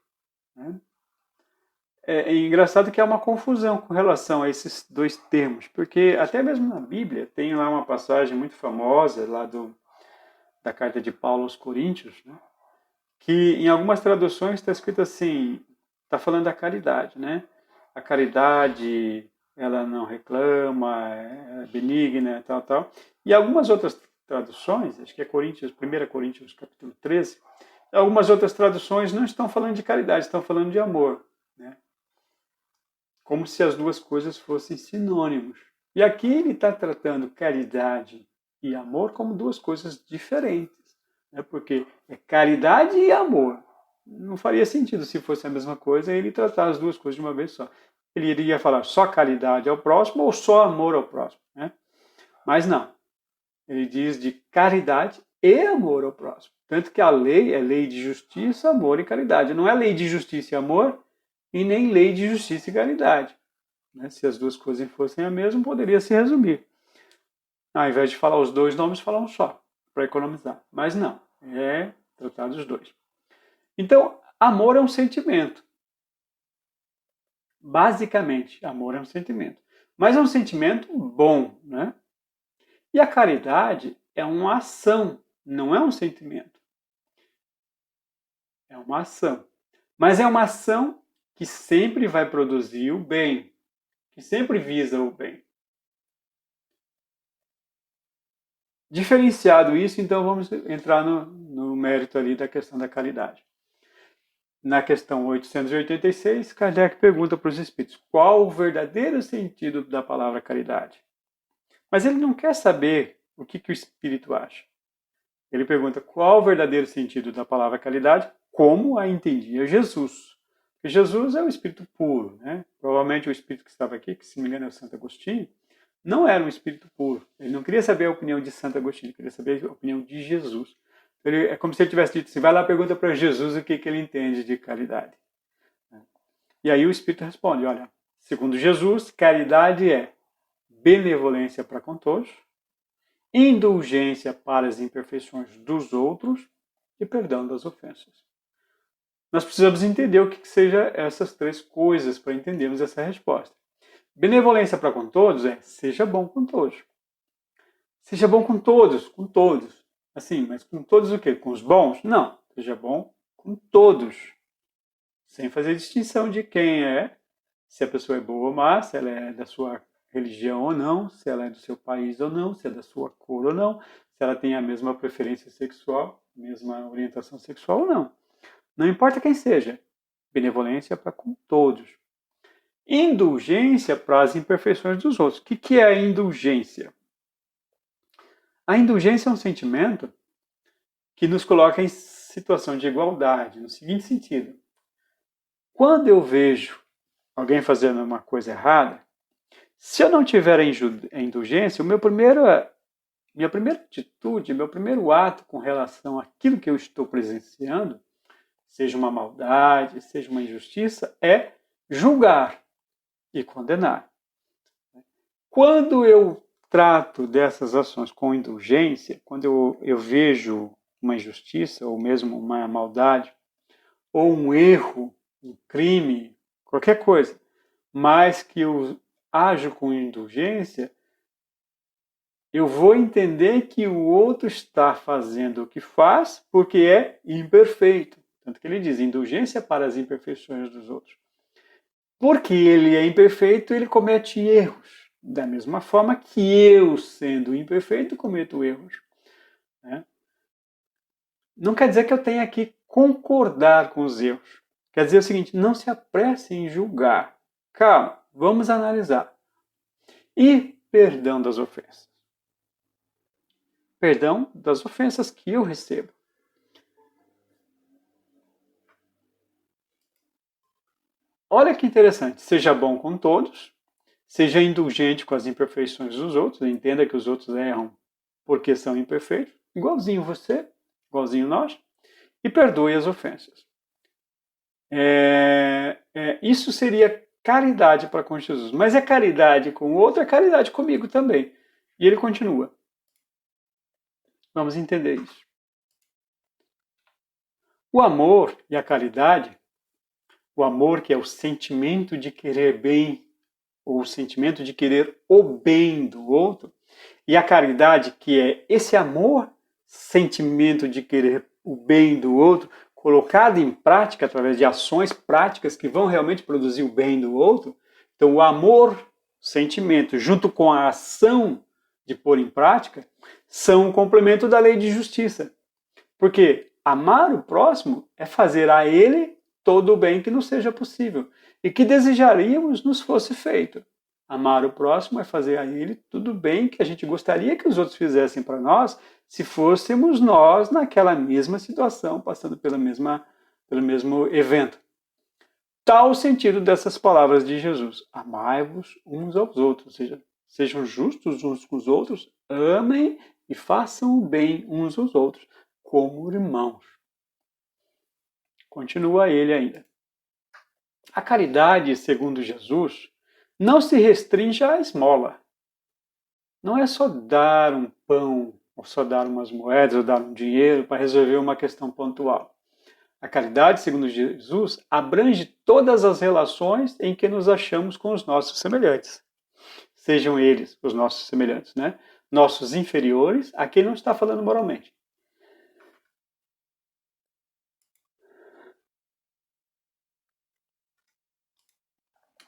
É engraçado que há uma confusão com relação a esses dois termos, porque até mesmo na Bíblia tem lá uma passagem muito famosa lá da carta de Paulo aos Coríntios, né? Que em algumas traduções está escrito assim, está falando da caridade, né? A caridade, ela não reclama, é benigna, tal, tal. E algumas outras traduções, acho que é Coríntios, 1 Coríntios capítulo 13, algumas outras traduções não estão falando de caridade, estão falando de amor, né? Como se as duas coisas fossem sinônimos. E aqui ele está tratando caridade e amor como duas coisas diferentes, né? Porque é caridade e amor. Não faria sentido se fosse a mesma coisa ele tratar as duas coisas de uma vez só. Ele iria falar só caridade ao próximo ou só amor ao próximo, né? Mas não. Ele diz de caridade e amor ao próximo. Tanto que a lei é lei de justiça, amor e caridade. Não é lei de justiça e amor e nem lei de justiça e caridade. Né? Se as duas coisas fossem a mesma, poderia se resumir. Ao invés de falar os dois nomes, falar um só, para economizar. Mas não, é tratar dos dois. Então, amor é um sentimento. Basicamente, amor é um sentimento. Mas é um sentimento bom, né? E a caridade é uma ação, não é um sentimento. É uma ação. Mas é uma ação que sempre vai produzir o bem, que sempre visa o bem. Diferenciado isso, então vamos entrar no mérito ali da questão da caridade. Na questão 886, Kardec pergunta para os espíritos qual o verdadeiro sentido da palavra caridade. Mas ele não quer saber o que o espírito acha. Ele pergunta qual o verdadeiro sentido da palavra caridade, como a entendia Jesus. Porque Jesus é o espírito puro, né? Provavelmente o espírito que estava aqui, que se não me engano é o Santo Agostinho, não era um espírito puro. Ele não queria saber a opinião de Santo Agostinho, ele queria saber a opinião de Jesus. É como se ele tivesse dito assim, vai lá e pergunta para Jesus o que ele entende de caridade. E aí o Espírito responde, olha, segundo Jesus, caridade é benevolência para com todos, indulgência para as imperfeições dos outros e perdão das ofensas. Nós precisamos entender o que sejam essas três coisas para entendermos essa resposta. Benevolência para com todos é seja bom com todos. Seja bom com todos, com todos. Assim, mas com todos o quê? Com os bons? Não. Seja bom com todos. Sem fazer distinção de quem é, se a pessoa é boa ou má, se ela é da sua religião ou não, se ela é do seu país ou não, se é da sua cor ou não, se ela tem a mesma preferência sexual, mesma orientação sexual ou não. Não importa quem seja. Benevolência para com todos. Indulgência para as imperfeições dos outros. O que é a indulgência? A indulgência é um sentimento que nos coloca em situação de igualdade, no seguinte sentido. Quando eu vejo alguém fazendo uma coisa errada, se eu não tiver a indulgência, minha primeira atitude, meu primeiro ato com relação àquilo que eu estou presenciando, seja uma maldade, seja uma injustiça, é julgar e condenar. Quando eu trato dessas ações com indulgência, quando eu vejo uma injustiça, ou mesmo uma maldade, ou um erro, um crime, qualquer coisa, mas que eu ajo com indulgência, eu vou entender que o outro está fazendo o que faz porque é imperfeito. Tanto que ele diz, indulgência para as imperfeições dos outros. Porque ele é imperfeito, ele comete erros. Da mesma forma que eu, sendo imperfeito, cometo erros. Né? Não quer dizer que eu tenha que concordar com os erros. Quer dizer o seguinte, não se apresse em julgar. Calma, vamos analisar. E perdão das ofensas. Perdão das ofensas que eu recebo. Olha que interessante. Seja bom com todos, seja indulgente com as imperfeições dos outros, entenda que os outros erram porque são imperfeitos, igualzinho você, igualzinho nós, e perdoe as ofensas. Isso seria caridade para com Jesus. Mas é caridade com o outro, é caridade comigo também. E ele continua. Vamos entender isso. O amor e a caridade, o amor que é o sentimento de querer bem, ou o sentimento de querer o bem do outro, e a caridade que é esse amor, sentimento de querer o bem do outro, colocado em prática através de ações práticas que vão realmente produzir o bem do outro. Então, o amor, sentimento, junto com a ação de pôr em prática, são um complemento da lei de justiça. Porque amar o próximo é fazer a ele todo o bem que nos seja possível e que desejaríamos nos fosse feito. Amar o próximo é fazer a ele tudo bem que a gente gostaria que os outros fizessem para nós se fôssemos nós naquela mesma situação, passando pelo mesmo evento. Tal o sentido dessas palavras de Jesus. Amai-vos uns aos outros, ou seja, sejam justos uns com os outros, amem e façam o bem uns aos outros, como irmãos. Continua ele ainda. A caridade, segundo Jesus, não se restringe à esmola. Não é só dar um pão, ou só dar umas moedas, ou dar um dinheiro para resolver uma questão pontual. A caridade, segundo Jesus, abrange todas as relações em que nos achamos com os nossos semelhantes. Sejam eles os nossos semelhantes, né? Nossos inferiores, aqui não está falando moralmente.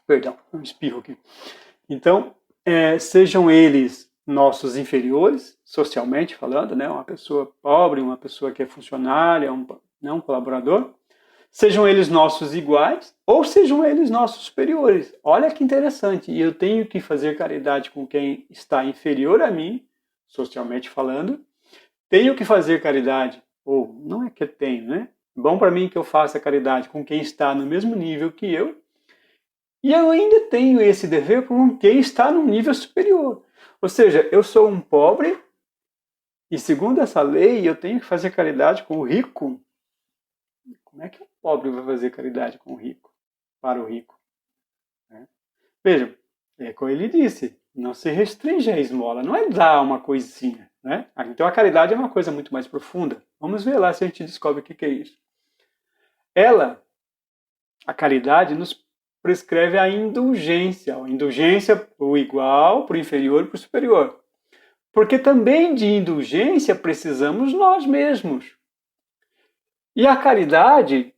Perdão, um espirro aqui. Então, sejam eles nossos inferiores, socialmente falando, né? Uma pessoa pobre, uma pessoa que é funcionária, um colaborador. Sejam eles nossos iguais ou sejam eles nossos superiores. Olha que interessante. E eu tenho que fazer caridade com quem está inferior a mim, socialmente falando. Tenho que fazer caridade, ou não é que eu tenho, né? Bom para mim que eu faça caridade com quem está no mesmo nível que eu. E eu ainda tenho esse dever com quem está num nível superior. Ou seja, eu sou um pobre e, segundo essa lei, eu tenho que fazer caridade com o rico. Como é que o pobre vai fazer caridade com o rico? Para o rico. Vejam, como ele disse, não se restringe a esmola, não é dar uma coisinha. Né? Então a caridade é uma coisa muito mais profunda. Vamos ver lá se a gente descobre o que é isso. A caridade, nos prescreve a indulgência. A indulgência para o igual, para o inferior e para o superior. Porque também de indulgência precisamos nós mesmos. E a caridade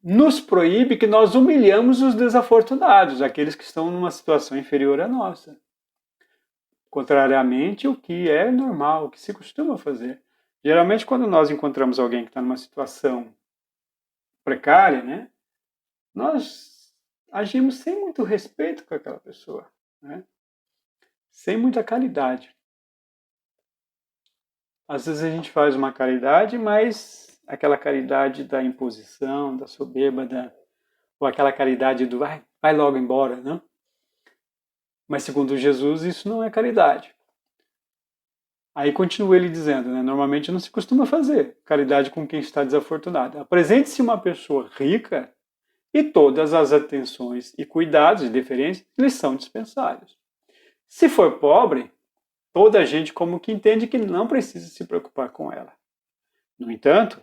nos proíbe que nós humilhamos os desafortunados, aqueles que estão numa situação inferior à nossa. Contrariamente o que é normal, o que se costuma fazer. Geralmente, quando nós encontramos alguém que está numa situação precária, né, nós agimos sem muito respeito com aquela pessoa, né? Sem muita caridade. Às vezes a gente faz uma caridade, mas aquela caridade da imposição, da soberba, ou aquela caridade do vai logo embora, né? Mas segundo Jesus, isso não é caridade. Aí continua ele dizendo, né? Normalmente não se costuma fazer caridade com quem está desafortunado. Apresente-se uma pessoa rica e todas as atenções e cuidados e deferências lhes são dispensáveis. Se for pobre, toda a gente como que entende que não precisa se preocupar com ela. No entanto,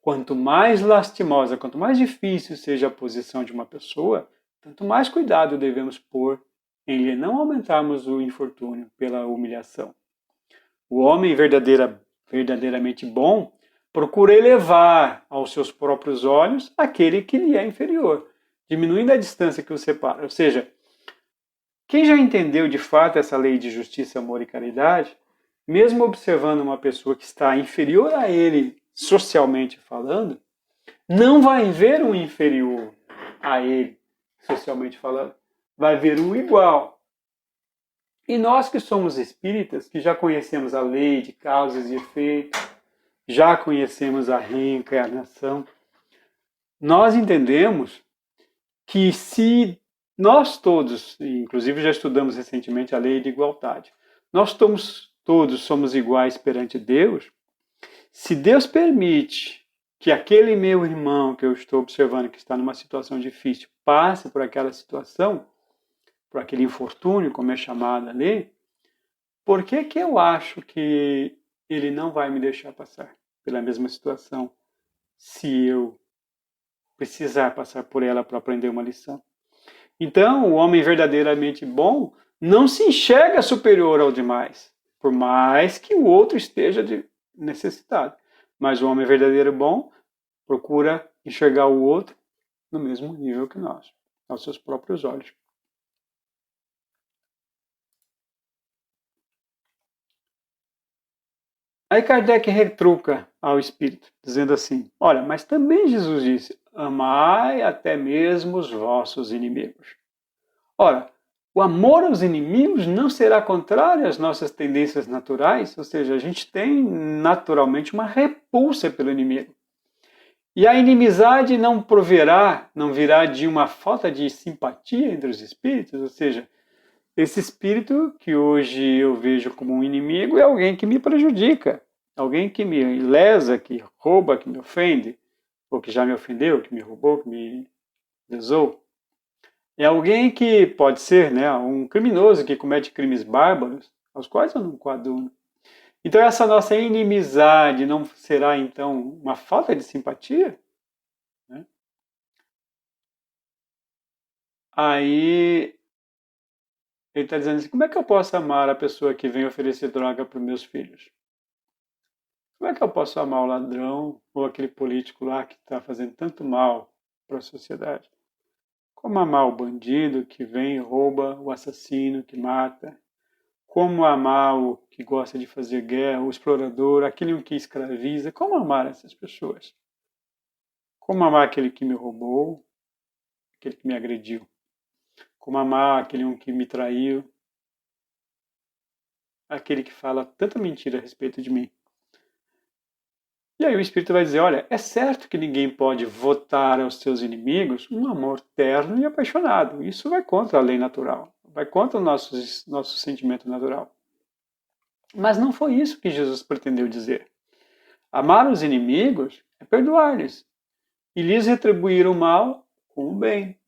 quanto mais lastimosa, quanto mais difícil seja a posição de uma pessoa, tanto mais cuidado devemos pôr em lhe não aumentarmos o infortúnio pela humilhação. O homem verdadeiramente bom procura elevar aos seus próprios olhos aquele que lhe é inferior, diminuindo a distância que o separa. Ou seja, quem já entendeu de fato essa lei de justiça, amor e caridade, mesmo observando uma pessoa que está inferior a ele, socialmente falando, não vai ver um inferior a ele, socialmente falando, vai ver um igual. E nós que somos espíritas, que já conhecemos a lei de causas e efeitos, já conhecemos a reencarnação, nós entendemos que se nós todos, inclusive já estudamos recentemente a lei de igualdade, nós todos somos iguais perante Deus, se Deus permite que aquele meu irmão que eu estou observando que está numa situação difícil passe por aquela situação, por aquele infortúnio, como é chamado ali, por que eu acho que ele não vai me deixar passar pela mesma situação se eu precisar passar por ela para aprender uma lição? Então, o homem verdadeiramente bom não se enxerga superior ao demais, por mais que o outro esteja necessitado. Mas o homem verdadeiro bom procura enxergar o outro no mesmo nível que nós, aos seus próprios olhos. Aí Kardec retruca ao espírito, dizendo assim: olha, mas também Jesus disse: amai até mesmo os vossos inimigos. Ora, o amor aos inimigos não será contrário às nossas tendências naturais, ou seja, a gente tem naturalmente uma repulsa pelo inimigo. E a inimizade não virá de uma falta de simpatia entre os espíritos, ou seja, esse espírito que hoje eu vejo como um inimigo é alguém que me prejudica, alguém que me lesa, que rouba, que me ofende, ou que já me ofendeu, que me roubou, que me lesou. É alguém que pode ser, né, um criminoso que comete crimes bárbaros, aos quais eu não coaduno. Então essa nossa inimizade não será então uma falta de simpatia? Aí ele está dizendo assim, como é que eu posso amar a pessoa que vem oferecer droga para os meus filhos? Como é que eu posso amar o ladrão ou aquele político lá que está fazendo tanto mal para a sociedade? Como amar o bandido que vem e rouba, o assassino que mata? Como amar o que gosta de fazer guerra, o explorador, aquele que escraviza? Como amar essas pessoas? Como amar aquele que me roubou, aquele que me agrediu? Como amar aquele um que me traiu, aquele que fala tanta mentira a respeito de mim? E aí o Espírito vai dizer, olha, é certo que ninguém pode votar aos seus inimigos um amor terno e apaixonado. Isso vai contra a lei natural, vai contra o nosso sentimento natural. Mas não foi isso que Jesus pretendeu dizer. Amar os inimigos é perdoar-lhes e lhes retribuir o mal com o bem,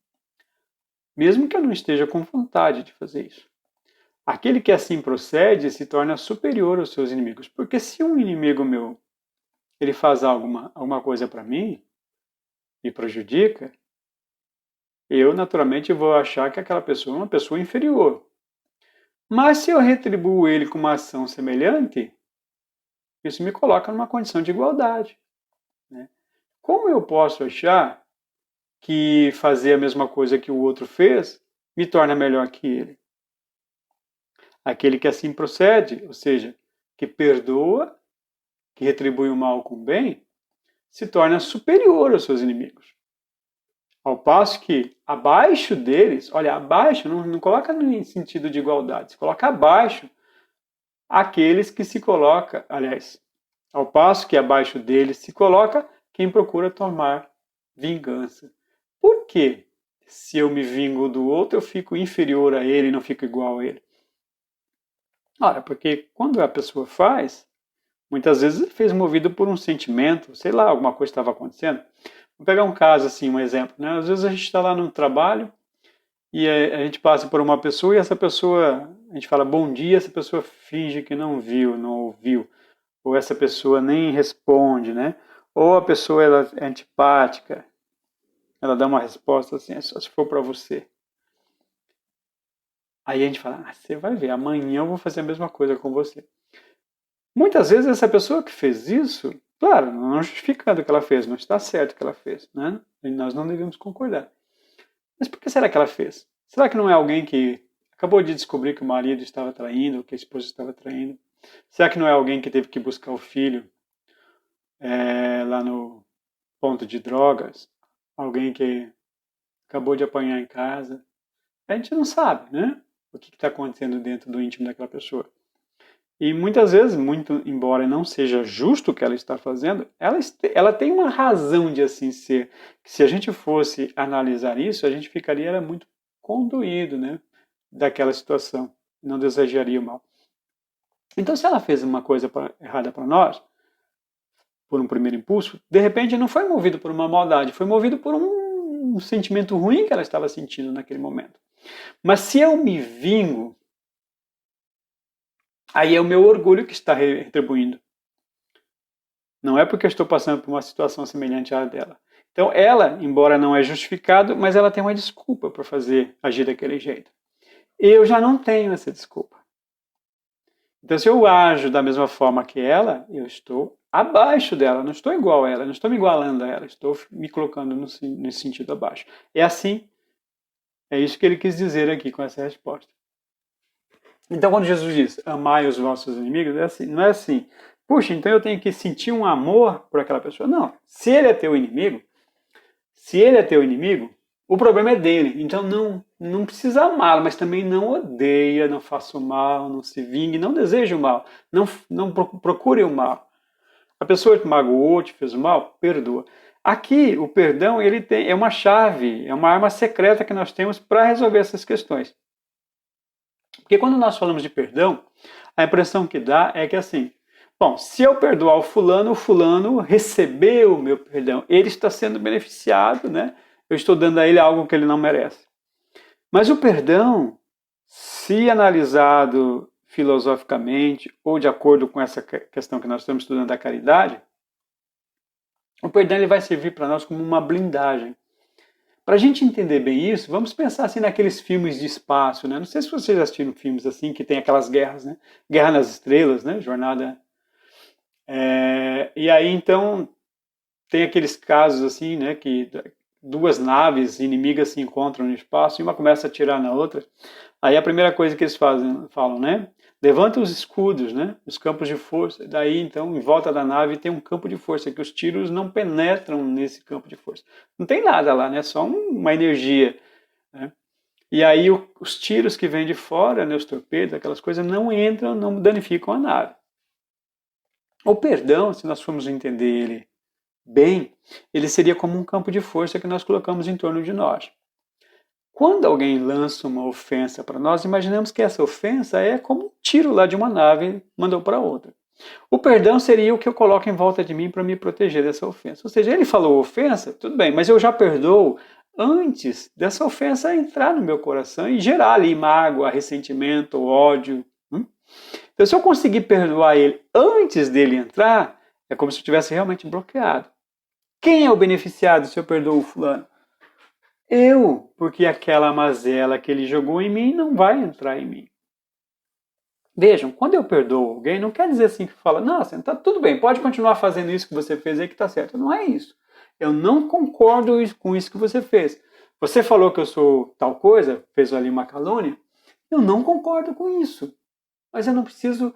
mesmo que eu não esteja com vontade de fazer isso. Aquele que assim procede se torna superior aos seus inimigos, porque se um inimigo meu ele faz alguma coisa para mim, me prejudica, eu naturalmente vou achar que aquela pessoa é uma pessoa inferior. Mas se eu retribuo ele com uma ação semelhante, isso me coloca numa condição de igualdade. Né? Como eu posso achar que fazer a mesma coisa que o outro fez me torna melhor que ele? Aquele que assim procede, ou seja, que perdoa, que retribui o mal com o bem, se torna superior aos seus inimigos. Ao passo que abaixo deles, olha, abaixo não coloca no sentido de igualdade, se coloca abaixo aqueles que se coloca, aliás, ao passo que abaixo deles se coloca quem procura tomar vingança. Por quê? Se eu me vingo do outro, eu fico inferior a ele, não fico igual a ele. Ora, porque quando a pessoa faz, muitas vezes fez movido por um sentimento, sei lá, alguma coisa estava acontecendo. Vou pegar um caso assim, um exemplo. Né? Às vezes a gente está lá no trabalho e a gente passa por uma pessoa e essa pessoa, a gente fala bom dia, essa pessoa finge que não viu, não ouviu. Ou essa pessoa nem responde, né? Ou a pessoa ela é antipática, ela dá uma resposta assim, é só se for para você. Aí a gente fala, você vai ver, amanhã eu vou fazer a mesma coisa com você. Muitas vezes essa pessoa que fez isso, claro, não justificando o que ela fez, não está certo o que ela fez, né? E nós não devemos concordar. Mas por que será que ela fez? Será que não é alguém que acabou de descobrir que o marido estava traindo, ou que a esposa estava traindo? Será que não é alguém que teve que buscar o filho lá no ponto de drogas? Alguém que acabou de apanhar em casa? A gente não sabe, né? O que está acontecendo dentro do íntimo daquela pessoa. E muitas vezes, muito embora não seja justo o que ela está fazendo, ela tem uma razão de assim ser. Que se a gente fosse analisar isso, a gente ficaria muito condoído, né, daquela situação, não desejaria o mal. Então, se ela fez uma coisa errada para nós, por um primeiro impulso, de repente não foi movido por uma maldade, foi movido por um sentimento ruim que ela estava sentindo naquele momento. Mas se eu me vingo, aí é o meu orgulho que está retribuindo. Não é porque eu estou passando por uma situação semelhante à dela. Então ela, embora não é justificado, mas ela tem uma desculpa para agir daquele jeito. Eu já não tenho essa desculpa. Então se eu ajo da mesma forma que ela, eu estou abaixo dela, não estou igual a ela, não estou me igualando a ela, estou me colocando nesse sentido abaixo. É assim, é isso que ele quis dizer aqui com essa resposta. Então quando Jesus diz, amai os vossos inimigos, assim, não é assim, puxa, então eu tenho que sentir um amor por aquela pessoa. Não, se ele é teu inimigo, o problema é dele. Então não precisa amá-lo, mas também não odeia, não faça o mal, não se vingue, não deseje o mal, não procure o mal. A pessoa te magoou, te fez o mal, perdoa. Aqui, o perdão é uma chave, é uma arma secreta que nós temos para resolver essas questões. Porque quando nós falamos de perdão, a impressão que dá é que assim, bom, se eu perdoar o fulano recebeu o meu perdão, ele está sendo beneficiado, né? Eu estou dando a ele algo que ele não merece. Mas o perdão, se analisado filosoficamente ou de acordo com essa questão que nós estamos estudando da caridade, o perdão ele vai servir para nós como uma blindagem. Para a gente entender bem isso, vamos pensar assim naqueles filmes de espaço, né? Não sei se vocês já assistiram filmes assim que tem aquelas guerras, né? Guerra nas Estrelas, né? Jornada. E aí então tem aqueles casos assim, né? Que duas naves inimigas se encontram no espaço e uma começa a atirar na outra. Aí a primeira coisa que eles falam, né? Levanta os escudos, né? Os campos de força. Daí, então, em volta da nave tem um campo de força, que os tiros não penetram nesse campo de força. Não tem nada lá, né? Só uma energia. Né? E aí os tiros que vêm de fora, né? Os torpedos, aquelas coisas, não entram, não danificam a nave. O perdão, se nós formos entender ele bem, ele seria como um campo de força que nós colocamos em torno de nós. Quando alguém lança uma ofensa para nós, imaginamos que essa ofensa é como um tiro lá de uma nave mandou para outra. O perdão seria o que eu coloco em volta de mim para me proteger dessa ofensa. Ou seja, ele falou ofensa, tudo bem, mas eu já perdoo antes dessa ofensa entrar no meu coração e gerar ali mágoa, ressentimento, ódio. Então, se eu conseguir perdoar ele antes dele entrar, é como se eu tivesse realmente bloqueado. Quem é o beneficiado se eu perdoo o fulano? Eu, porque aquela mazela que ele jogou em mim não vai entrar em mim. Vejam, quando eu perdoo alguém, não quer dizer assim que fala, nossa, tá tudo bem, pode continuar fazendo isso que você fez aí que tá certo. Não é isso. Eu não concordo com isso que você fez. Você falou que eu sou tal coisa, fez ali uma calúnia, eu não concordo com isso. Mas eu não preciso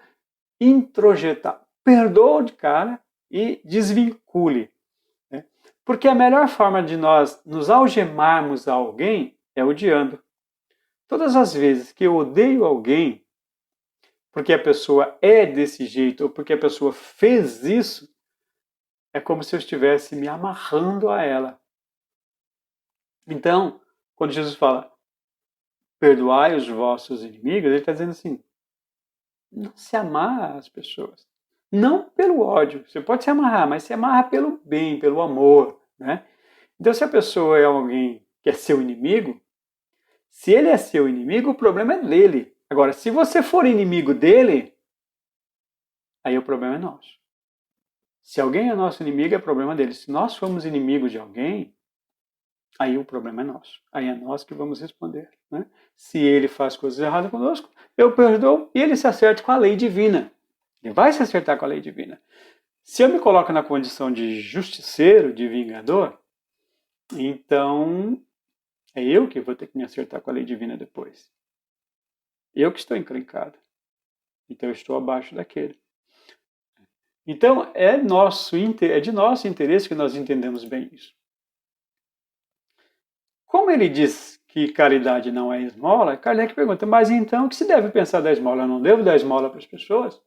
introjetar. Perdoa de cara e desvincule. Porque a melhor forma de nós nos algemarmos a alguém é odiando. Todas as vezes que eu odeio alguém, porque a pessoa é desse jeito, ou porque a pessoa fez isso, é como se eu estivesse me amarrando a ela. Então, quando Jesus fala, perdoai os vossos inimigos, ele está dizendo assim, não se amarra às pessoas. Não pelo ódio. Você pode se amarrar, mas se amarra pelo bem, pelo amor. Né? Então, se a pessoa é alguém que é seu inimigo, se ele é seu inimigo, o problema é dele. Agora, se você for inimigo dele, aí o problema é nosso. Se alguém é nosso inimigo, é problema dele. Se nós formos inimigos de alguém, aí o problema é nosso. Aí é nós que vamos responder. Né? Se ele faz coisas erradas conosco, eu perdoo e ele se acerta com a lei divina. Ele vai se acertar com a lei divina. Se eu me coloco na condição de justiceiro, de vingador, então é eu que vou ter que me acertar com a lei divina depois. Eu que estou encrencado. Então eu estou abaixo daquele. Então é de nosso interesse que nós entendemos bem isso. Como ele diz que caridade não é esmola, Kardec pergunta, mas então o que se deve pensar da esmola? Eu não devo dar esmola para as pessoas?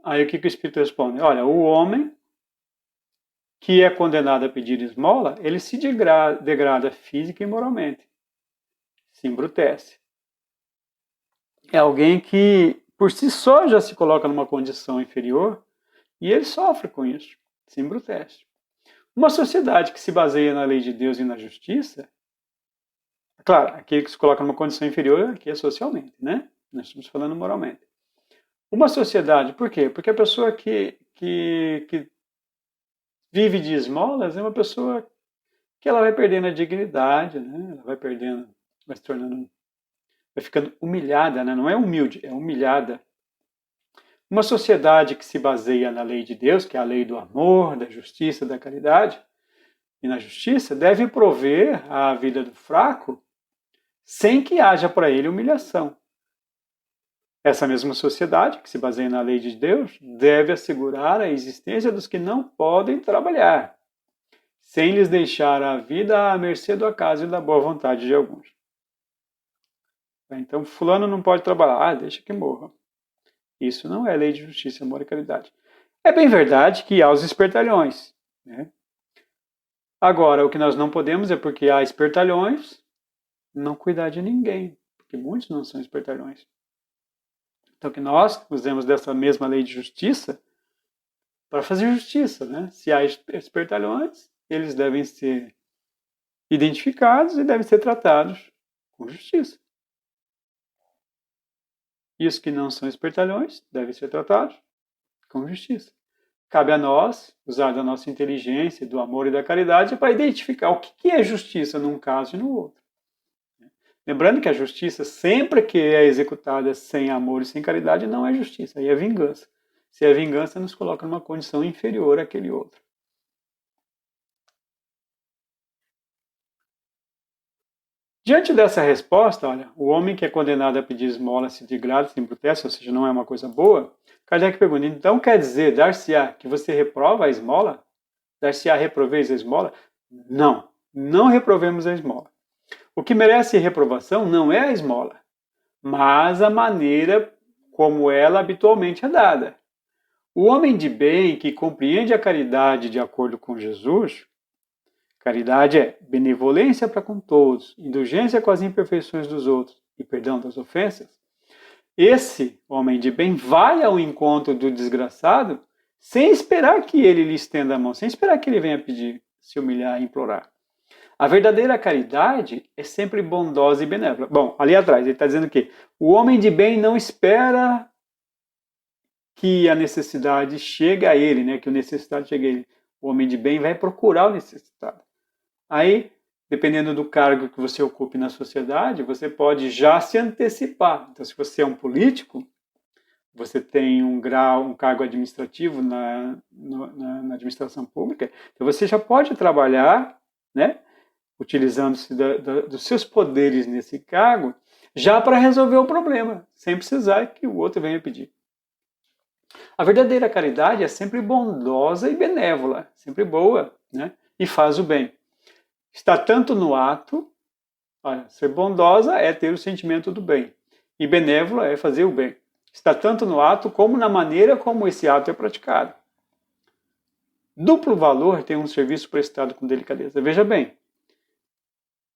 Aí o que o Espírito responde? Olha, o homem que é condenado a pedir esmola, ele se degrada física e moralmente. Se embrutece. É alguém que, por si só, já se coloca numa condição inferior e ele sofre com isso, se embrutece. Uma sociedade que se baseia na lei de Deus e na justiça, claro, aquele que se coloca numa condição inferior aqui é socialmente, né? Nós estamos falando moralmente. Uma sociedade, por quê? Porque a pessoa que vive de esmolas é uma pessoa que ela vai perdendo a dignidade, né? Ela vai perdendo, vai se tornando, vai ficando humilhada, né? Não é humilde, é humilhada. Uma sociedade que se baseia na lei de Deus, que é a lei do amor, da justiça, da caridade, e na justiça, deve prover a vida do fraco sem que haja para ele humilhação. Essa mesma sociedade, que se baseia na lei de Deus, deve assegurar a existência dos que não podem trabalhar, sem lhes deixar a vida à mercê do acaso e da boa vontade de alguns. Então, fulano não pode trabalhar, deixa que morra. Isso não é lei de justiça, amor e caridade. É bem verdade que há os espertalhões. Né? Agora, o que nós não podemos é porque há espertalhões, não cuidar de ninguém, porque muitos não são espertalhões. Então, que nós usemos dessa mesma lei de justiça para fazer justiça. Né? Se há espertalhões, eles devem ser identificados e devem ser tratados com justiça. E os que não são espertalhões devem ser tratados com justiça. cabe a nós usar da nossa inteligência, do amor e da caridade para identificar o que é justiça num caso e no outro. Lembrando que a justiça, sempre que é executada sem amor e sem caridade, não é justiça, aí é vingança. Se é vingança, nos coloca numa condição inferior àquele outro. Diante dessa resposta, olha, o homem que é condenado a pedir esmola se degrada, se embrutece, ou seja, não é uma coisa boa, Kardec pergunta, então quer dizer, dar-se-á que você reprova a esmola? Dar-se-á reproveis a esmola? Não, não reprovemos a esmola. O que merece reprovação não é a esmola, mas a maneira como ela habitualmente é dada. O homem de bem que compreende a caridade de acordo com Jesus, caridade é benevolência para com todos, indulgência com as imperfeições dos outros e perdão das ofensas. Esse homem de bem vai ao encontro do desgraçado sem esperar que ele lhe estenda a mão, sem esperar que ele venha pedir, se humilhar e implorar. A verdadeira caridade é sempre bondosa e benévola. Bom, ali atrás ele está dizendo que o homem de bem não espera que a necessidade chegue a ele, né? Que o necessitado chegue a ele. O homem de bem vai procurar o necessitado. Aí, dependendo do cargo que você ocupe na sociedade, você pode já se antecipar. Então, se você é um político, você tem um cargo administrativo na administração pública, então você já pode trabalhar, né, utilizando-se dos seus poderes nesse cargo, já para resolver o problema, sem precisar que o outro venha pedir. A verdadeira caridade é sempre bondosa e benévola, sempre boa, né, e faz o bem. Está tanto no ato, olha, ser bondosa é ter o sentimento do bem, e benévola é fazer o bem. Está tanto no ato como na maneira como esse ato é praticado. Duplo valor tem um serviço prestado com delicadeza. Veja bem,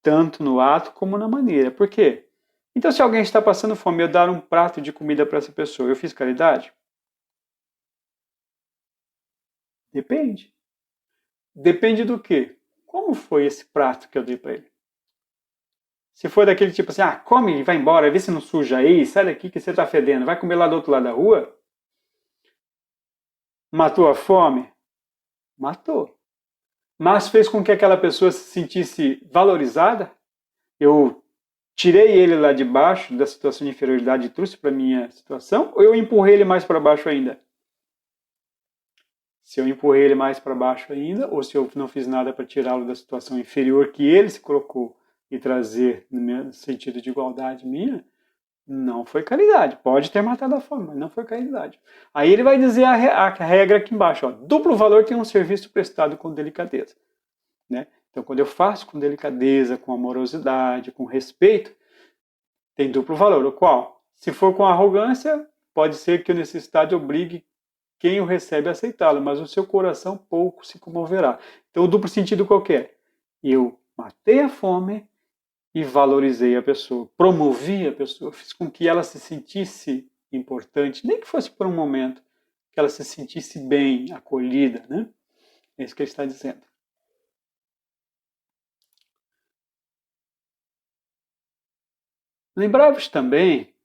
tanto no ato como na maneira. Por quê? Então, se alguém está passando fome, eu dar um prato de comida para essa pessoa, eu fiz caridade? Depende. Depende do quê? Como foi esse prato que eu dei para ele? Se for daquele tipo assim, come e vai embora, vê se não suja aí, sai daqui que você está fedendo, vai comer lá do outro lado da rua? Matou a fome? Matou. Mas fez com que aquela pessoa se sentisse valorizada? Eu tirei ele lá de baixo da situação de inferioridade e trouxe para a minha situação? Ou eu empurrei ele mais para baixo ainda? Se eu empurrei ele mais para baixo ainda, ou se eu não fiz nada para tirá-lo da situação inferior que ele se colocou e trazer no sentido de igualdade minha, não foi caridade. Pode ter matado a fome, mas não foi caridade. Aí ele vai dizer a regra aqui embaixo. Ó, duplo valor tem um serviço prestado com delicadeza. Né? Então, quando eu faço com delicadeza, com amorosidade, com respeito, tem duplo valor. O qual, se for com arrogância, pode ser que o necessitado obrigue quem o recebe a aceitá-lo, mas o seu coração pouco se comoverá. Então, o duplo sentido qual é? Eu matei a fome e valorizei a pessoa, promovi a pessoa, fiz com que ela se sentisse importante, nem que fosse por um momento, que ela se sentisse bem, acolhida, né? É isso que ele está dizendo. Lembrai-vos também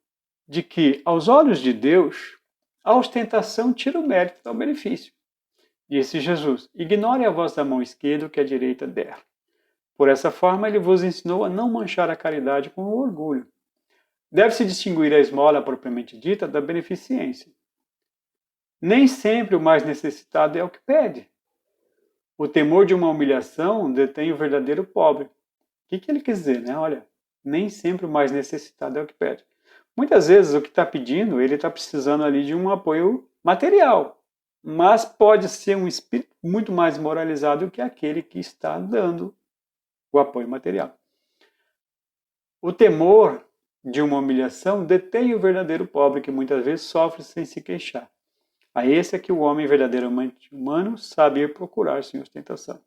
de que, aos olhos de Deus, a ostentação tira o mérito do benefício. Disse Jesus, ignore a vossa mão esquerda o que a direita der. Por essa forma, ele vos ensinou a não manchar a caridade com o orgulho. Deve-se distinguir a esmola propriamente dita da beneficência. Nem sempre o mais necessitado é o que pede. O temor de uma humilhação detém o verdadeiro pobre. O que ele quer dizer, né? Olha, nem sempre o mais necessitado é o que pede. Muitas vezes o que está pedindo, ele está precisando ali de um apoio material, mas pode ser um espírito muito mais moralizado que aquele que está dando o apoio material. O temor de uma humilhação detém o verdadeiro pobre, que muitas vezes sofre sem se queixar. A esse é que o homem verdadeiramente humano sabe ir procurar sem ostentação.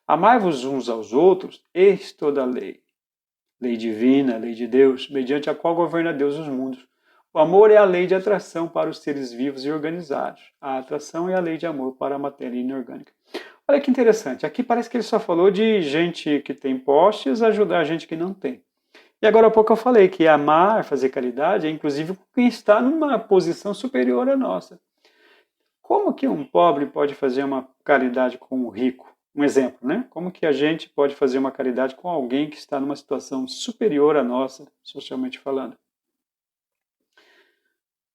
Amai-vos uns aos outros, eis toda a lei. Lei divina, lei de Deus, mediante a qual governa Deus os mundos. O amor é a lei de atração para os seres vivos e organizados. A atração é a lei de amor para a matéria inorgânica. Olha que interessante, aqui parece que ele só falou de gente que tem posses ajudar a gente que não tem. E agora há pouco eu falei que amar, fazer caridade, é inclusive quem está numa posição superior à nossa. Como que um pobre pode fazer uma caridade com um rico? Um exemplo, né? Como que a gente pode fazer uma caridade com alguém que está numa situação superior à nossa, socialmente falando?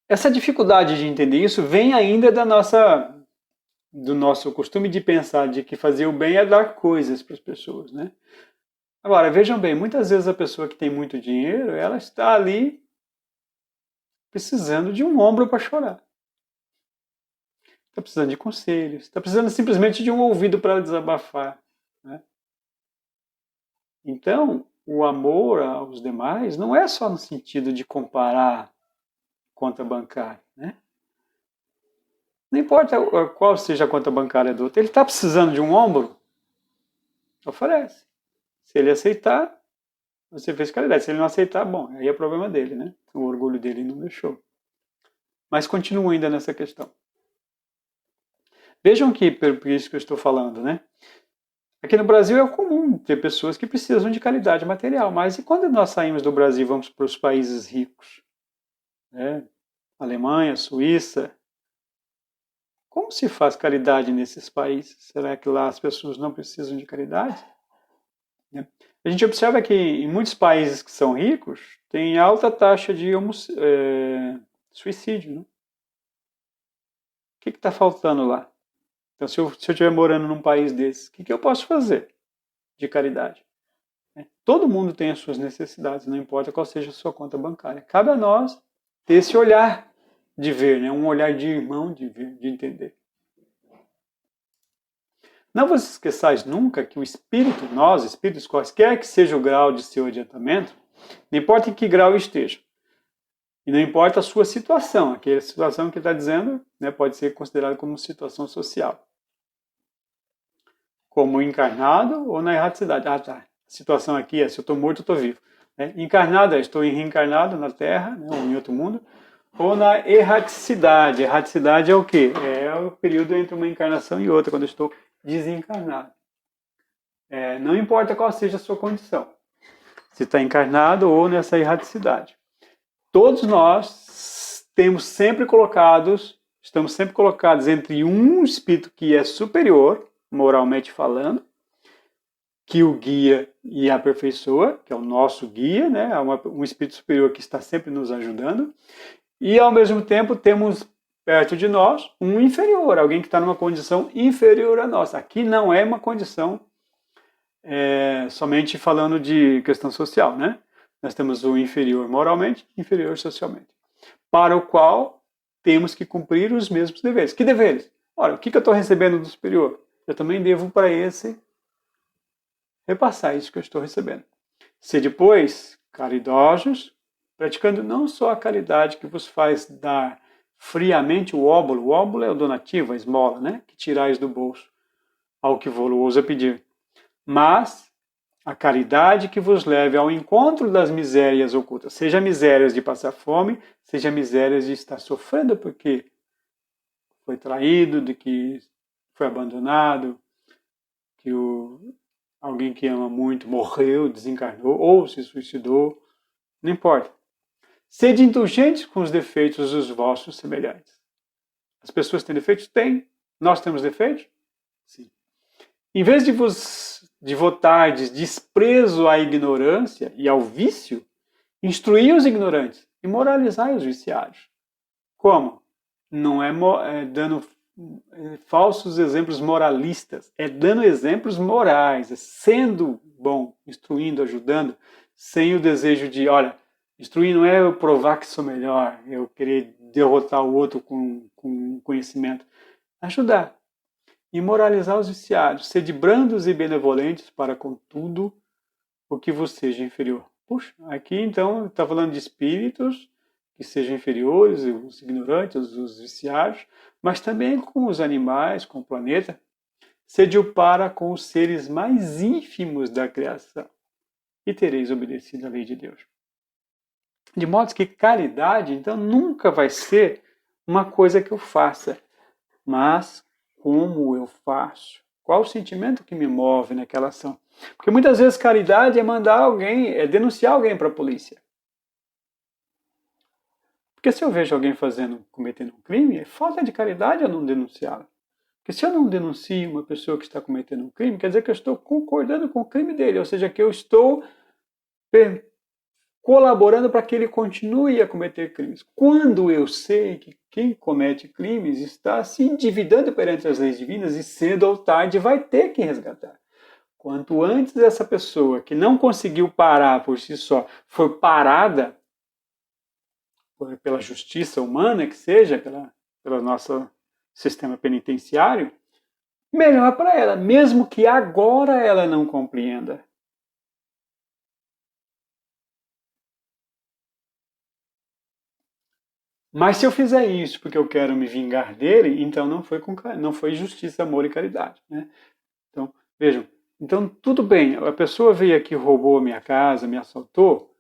Essa dificuldade de entender isso vem ainda do nosso costume de pensar de que fazer o bem é dar coisas para as pessoas, né? Agora, vejam bem, muitas vezes a pessoa que tem muito dinheiro, ela está ali precisando de um ombro para chorar. Está precisando de conselhos, está precisando simplesmente de um ouvido para desabafar, né? Então, o amor aos demais não é só no sentido de comparar conta bancária, né? Não importa qual seja a conta bancária do outro, ele está precisando de um ombro, oferece. Se ele aceitar, você fez caridade. Se ele não aceitar, bom, aí é problema dele, né? O orgulho dele não deixou. Mas continua ainda nessa questão. Vejam que, por isso que eu estou falando, né? Aqui no Brasil é comum ter pessoas que precisam de caridade material, mas e quando nós saímos do Brasil e vamos para os países ricos? Né? Alemanha, Suíça. Como se faz caridade nesses países? Será que lá as pessoas não precisam de caridade? A gente observa que em muitos países que são ricos, tem alta taxa de suicídio. Né? O que está faltando lá? Então, se eu estiver morando num país desse, o que eu posso fazer de caridade? Todo mundo tem as suas necessidades, não importa qual seja a sua conta bancária. Cabe a nós ter esse olhar de ver, né? Um olhar de irmão de ver, de entender. Não vos esqueçais nunca que o espírito, nós, espíritos, quaisquer que seja o grau de seu adiantamento, não importa em que grau esteja, e não importa a sua situação, aquela situação que está dizendo, né, pode ser considerada como situação social. Como encarnado ou na erraticidade. Ah, tá. A situação aqui é se eu estou morto, eu estou vivo. Encarnado é estou reencarnado na Terra, né, ou em outro mundo, ou na erraticidade. Erraticidade é o quê? É o período entre uma encarnação e outra, quando eu estou desencarnado. Não importa qual seja a sua condição, se está encarnado ou nessa erraticidade. Todos nós estamos sempre colocados entre um espírito que é superior, moralmente falando, que o guia e aperfeiçoa, que é o nosso guia, né? Um espírito superior que está sempre nos ajudando, e ao mesmo tempo temos perto de nós um inferior, alguém que está numa condição inferior à nossa. Aqui não é uma condição somente falando de questão social, né? Nós temos o inferior moralmente, inferior socialmente, para o qual temos que cumprir os mesmos deveres. Que deveres? Ora, o que eu estou recebendo do superior? Eu também devo para esse repassar isso que eu estou recebendo. Se depois, caridosos, praticando não só a caridade que vos faz dar friamente o óbolo é o donativo, a esmola, né? Que tirais do bolso ao que vos ousa pedir. Mas a caridade que vos leve ao encontro das misérias ocultas, seja misérias de passar fome, seja misérias de estar sofrendo porque foi traído, de que foi abandonado, que alguém que ama muito morreu, desencarnou ou se suicidou, não importa. Sede indulgentes com os defeitos dos vossos semelhantes. As pessoas têm defeitos? Têm. Nós temos defeitos? Sim. Em vez de votardes desprezo à ignorância e ao vício, instruí os ignorantes e moralizai os viciados. Como? Não é dando falsos exemplos moralistas, é dando exemplos morais, é sendo bom, instruindo, ajudando, sem o desejo de, olha, instruir não é eu provar que sou melhor, eu querer derrotar o outro com conhecimento. Ajudar. E moralizar os viciados, sede brandos e benevolentes para com tudo o que vos seja inferior. Puxa, aqui então está falando de espíritos que sejam inferiores, os ignorantes, os viciados, mas também com os animais, com o planeta. Sede o para com os seres mais ínfimos da criação e tereis obedecido à lei de Deus. De modo que caridade, então, nunca vai ser uma coisa que eu faça, mas como eu faço. Qual o sentimento que me move naquela ação? Porque muitas vezes caridade é mandar alguém, é denunciar alguém para a polícia. Porque se eu vejo alguém cometendo um crime, é falta de caridade eu não denunciá-la. Porque se eu não denuncio uma pessoa que está cometendo um crime, quer dizer que eu estou concordando com o crime dele, ou seja, que eu estou colaborando para que ele continue a cometer crimes. Quando eu sei que quem comete crimes está se endividando perante as leis divinas e cedo ou tarde vai ter que resgatar. Quanto antes essa pessoa que não conseguiu parar por si só for parada pela justiça humana, que seja, pelo nosso sistema penitenciário, melhor para ela, mesmo que agora ela não compreenda. Mas se eu fizer isso porque eu quero me vingar dele, então não foi justiça, amor e caridade. Né? Então, vejam, então tudo bem, a pessoa veio aqui, roubou a minha casa, me assaltou,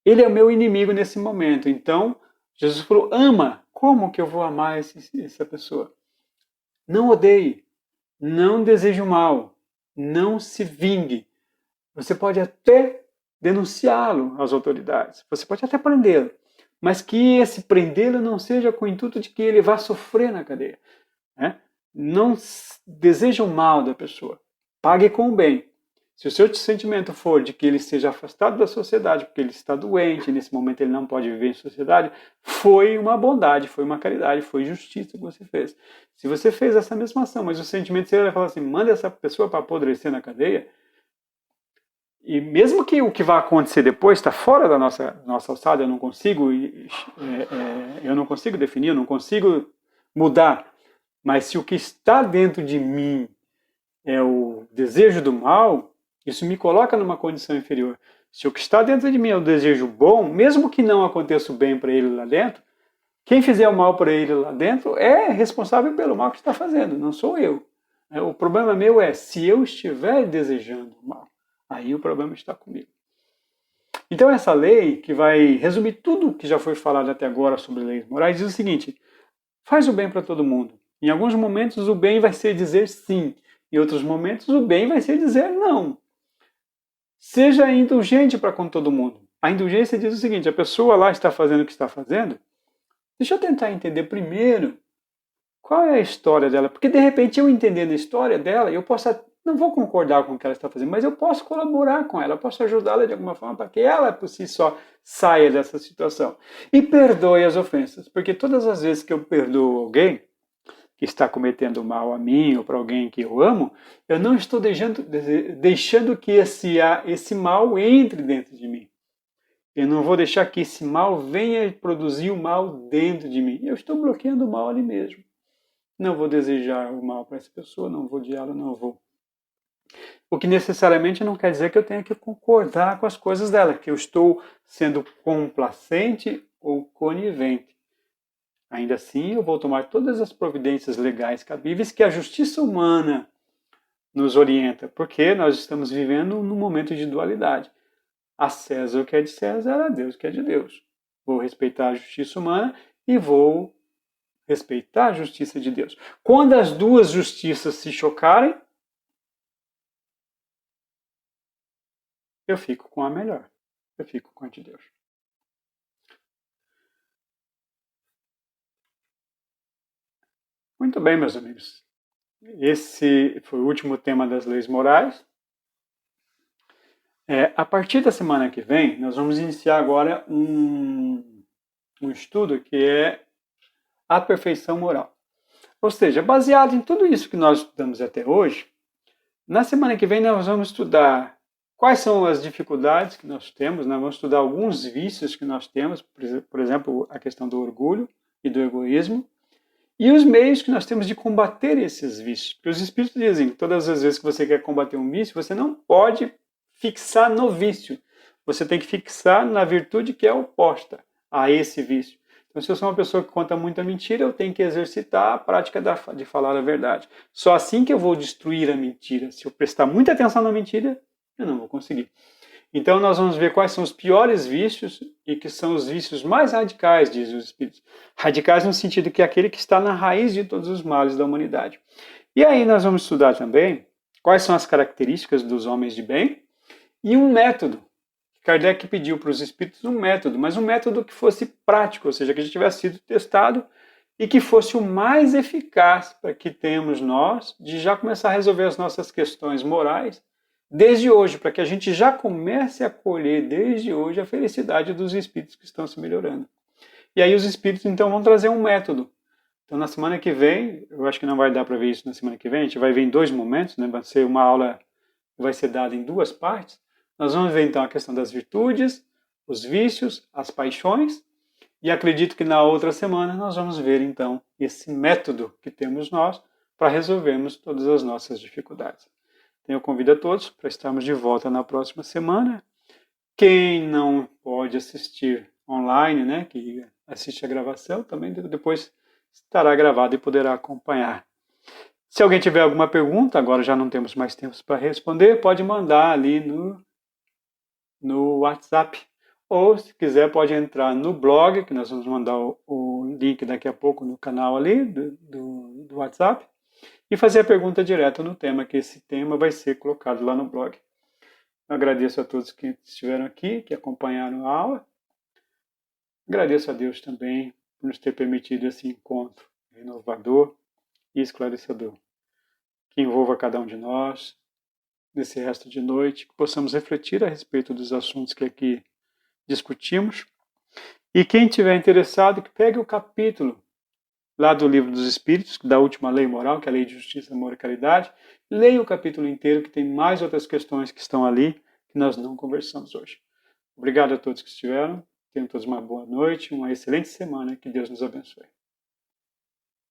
ele é o meu inimigo nesse momento. Então, Jesus falou, ama. Como que eu vou amar essa pessoa? Não odeie, não deseje o mal, não se vingue. Você pode até denunciá-lo às autoridades, você pode até prendê-lo, mas que esse prendê-lo não seja com o intuito de que ele vá sofrer na cadeia. Né? Não deseje o mal da pessoa, pague com o bem. Se o seu sentimento for de que ele seja afastado da sociedade, porque ele está doente, nesse momento ele não pode viver em sociedade, foi uma bondade, foi uma caridade, foi justiça que você fez. Se você fez essa mesma ação, mas o sentimento seria falar assim, manda essa pessoa para apodrecer na cadeia, e mesmo que o que vai acontecer depois está fora da nossa alçada, eu não consigo definir, eu não consigo mudar, mas se o que está dentro de mim é o desejo do mal, isso me coloca numa condição inferior. Se o que está dentro de mim é o desejo bom, mesmo que não aconteça o bem para ele lá dentro, quem fizer o mal para ele lá dentro é responsável pelo mal que está fazendo, não sou eu. O problema meu é se eu estiver desejando o mal. Aí o problema está comigo. Então essa lei, que vai resumir tudo o que já foi falado até agora sobre leis morais, diz o seguinte, faz o bem para todo mundo. Em alguns momentos o bem vai ser dizer sim, em outros momentos o bem vai ser dizer não. Seja indulgente para com todo mundo. A indulgência diz o seguinte, a pessoa lá está fazendo o que está fazendo, deixa eu tentar entender primeiro qual é a história dela, porque de repente eu entendendo a história dela, eu não vou concordar com o que ela está fazendo, mas eu posso colaborar com ela, eu posso ajudá-la de alguma forma para que ela por si só saia dessa situação. E perdoe as ofensas, porque todas as vezes que eu perdoo alguém que está cometendo mal a mim ou para alguém que eu amo, eu não estou deixando que esse mal entre dentro de mim. Eu não vou deixar que esse mal venha produzir o mal dentro de mim. Eu estou bloqueando o mal ali mesmo. Não vou desejar o mal para essa pessoa, não vou odiá-la, não vou. O que necessariamente não quer dizer que eu tenha que concordar com as coisas dela, que eu estou sendo complacente ou conivente. Ainda assim, eu vou tomar todas as providências legais cabíveis que a justiça humana nos orienta, porque nós estamos vivendo num momento de dualidade. A César o que é de César, a Deus o que é de Deus. Vou respeitar a justiça humana e vou respeitar a justiça de Deus. Quando as duas justiças se chocarem, eu fico com a melhor. Eu fico com a de Deus. Muito bem, meus amigos. Esse foi o último tema das leis morais. A partir da semana que vem, nós vamos iniciar agora um estudo que é a perfeição moral. Ou seja, baseado em tudo isso que nós estudamos até hoje, na semana que vem nós vamos estudar quais são as dificuldades que nós temos, nós vamos estudar alguns vícios que nós temos, por exemplo, a questão do orgulho e do egoísmo, e os meios que nós temos de combater esses vícios. Porque os espíritos dizem que todas as vezes que você quer combater um vício, você não pode fixar no vício. Você tem que fixar na virtude que é oposta a esse vício. Então, se eu sou uma pessoa que conta muita mentira, eu tenho que exercitar a prática de falar a verdade. Só assim que eu vou destruir a mentira. Se eu prestar muita atenção na mentira, eu não vou conseguir. Então, nós vamos ver quais são os piores vícios e que são os vícios mais radicais, dizem os espíritos. Radicais no sentido que é aquele que está na raiz de todos os males da humanidade. E aí nós vamos estudar também quais são as características dos homens de bem e um método Kardec pediu para os espíritos um método, mas um método que fosse prático, ou seja, que já tivesse sido testado e que fosse o mais eficaz para que temos nós de já começar a resolver as nossas questões morais desde hoje, para que a gente já comece a colher desde hoje a felicidade dos espíritos que estão se melhorando. E aí os espíritos então vão trazer um método. Então na semana que vem, eu acho que não vai dar para ver isso na semana que vem, a gente vai ver em 2 momentos, né? Vai ser uma aula que vai ser dada em 2 partes. Nós vamos ver então a questão das virtudes, os vícios, as paixões, e acredito que na outra semana nós vamos ver então esse método que temos nós para resolvermos todas as nossas dificuldades. Então eu convido a todos para estarmos de volta na próxima semana. Quem não pode assistir online, né, que assiste a gravação, também depois estará gravado e poderá acompanhar. Se alguém tiver alguma pergunta, agora já não temos mais tempo para responder, pode mandar ali no WhatsApp. Ou, se quiser, pode entrar no blog, que nós vamos mandar o link daqui a pouco no canal ali do WhatsApp, e fazer a pergunta direta no tema, que esse tema vai ser colocado lá no blog. Eu agradeço a todos que estiveram aqui, que acompanharam a aula. Agradeço a Deus também por nos ter permitido esse encontro renovador e esclarecedor, que envolva cada um de nós nesse resto de noite, que possamos refletir a respeito dos assuntos que aqui discutimos. E quem tiver interessado, que pegue o capítulo lá do Livro dos Espíritos, da última lei moral, que é a lei de justiça, amor e caridade, leia o capítulo inteiro, que tem mais outras questões que estão ali, que nós não conversamos hoje. Obrigado a todos que estiveram. Tenham todos uma boa noite, uma excelente semana. Que Deus nos abençoe.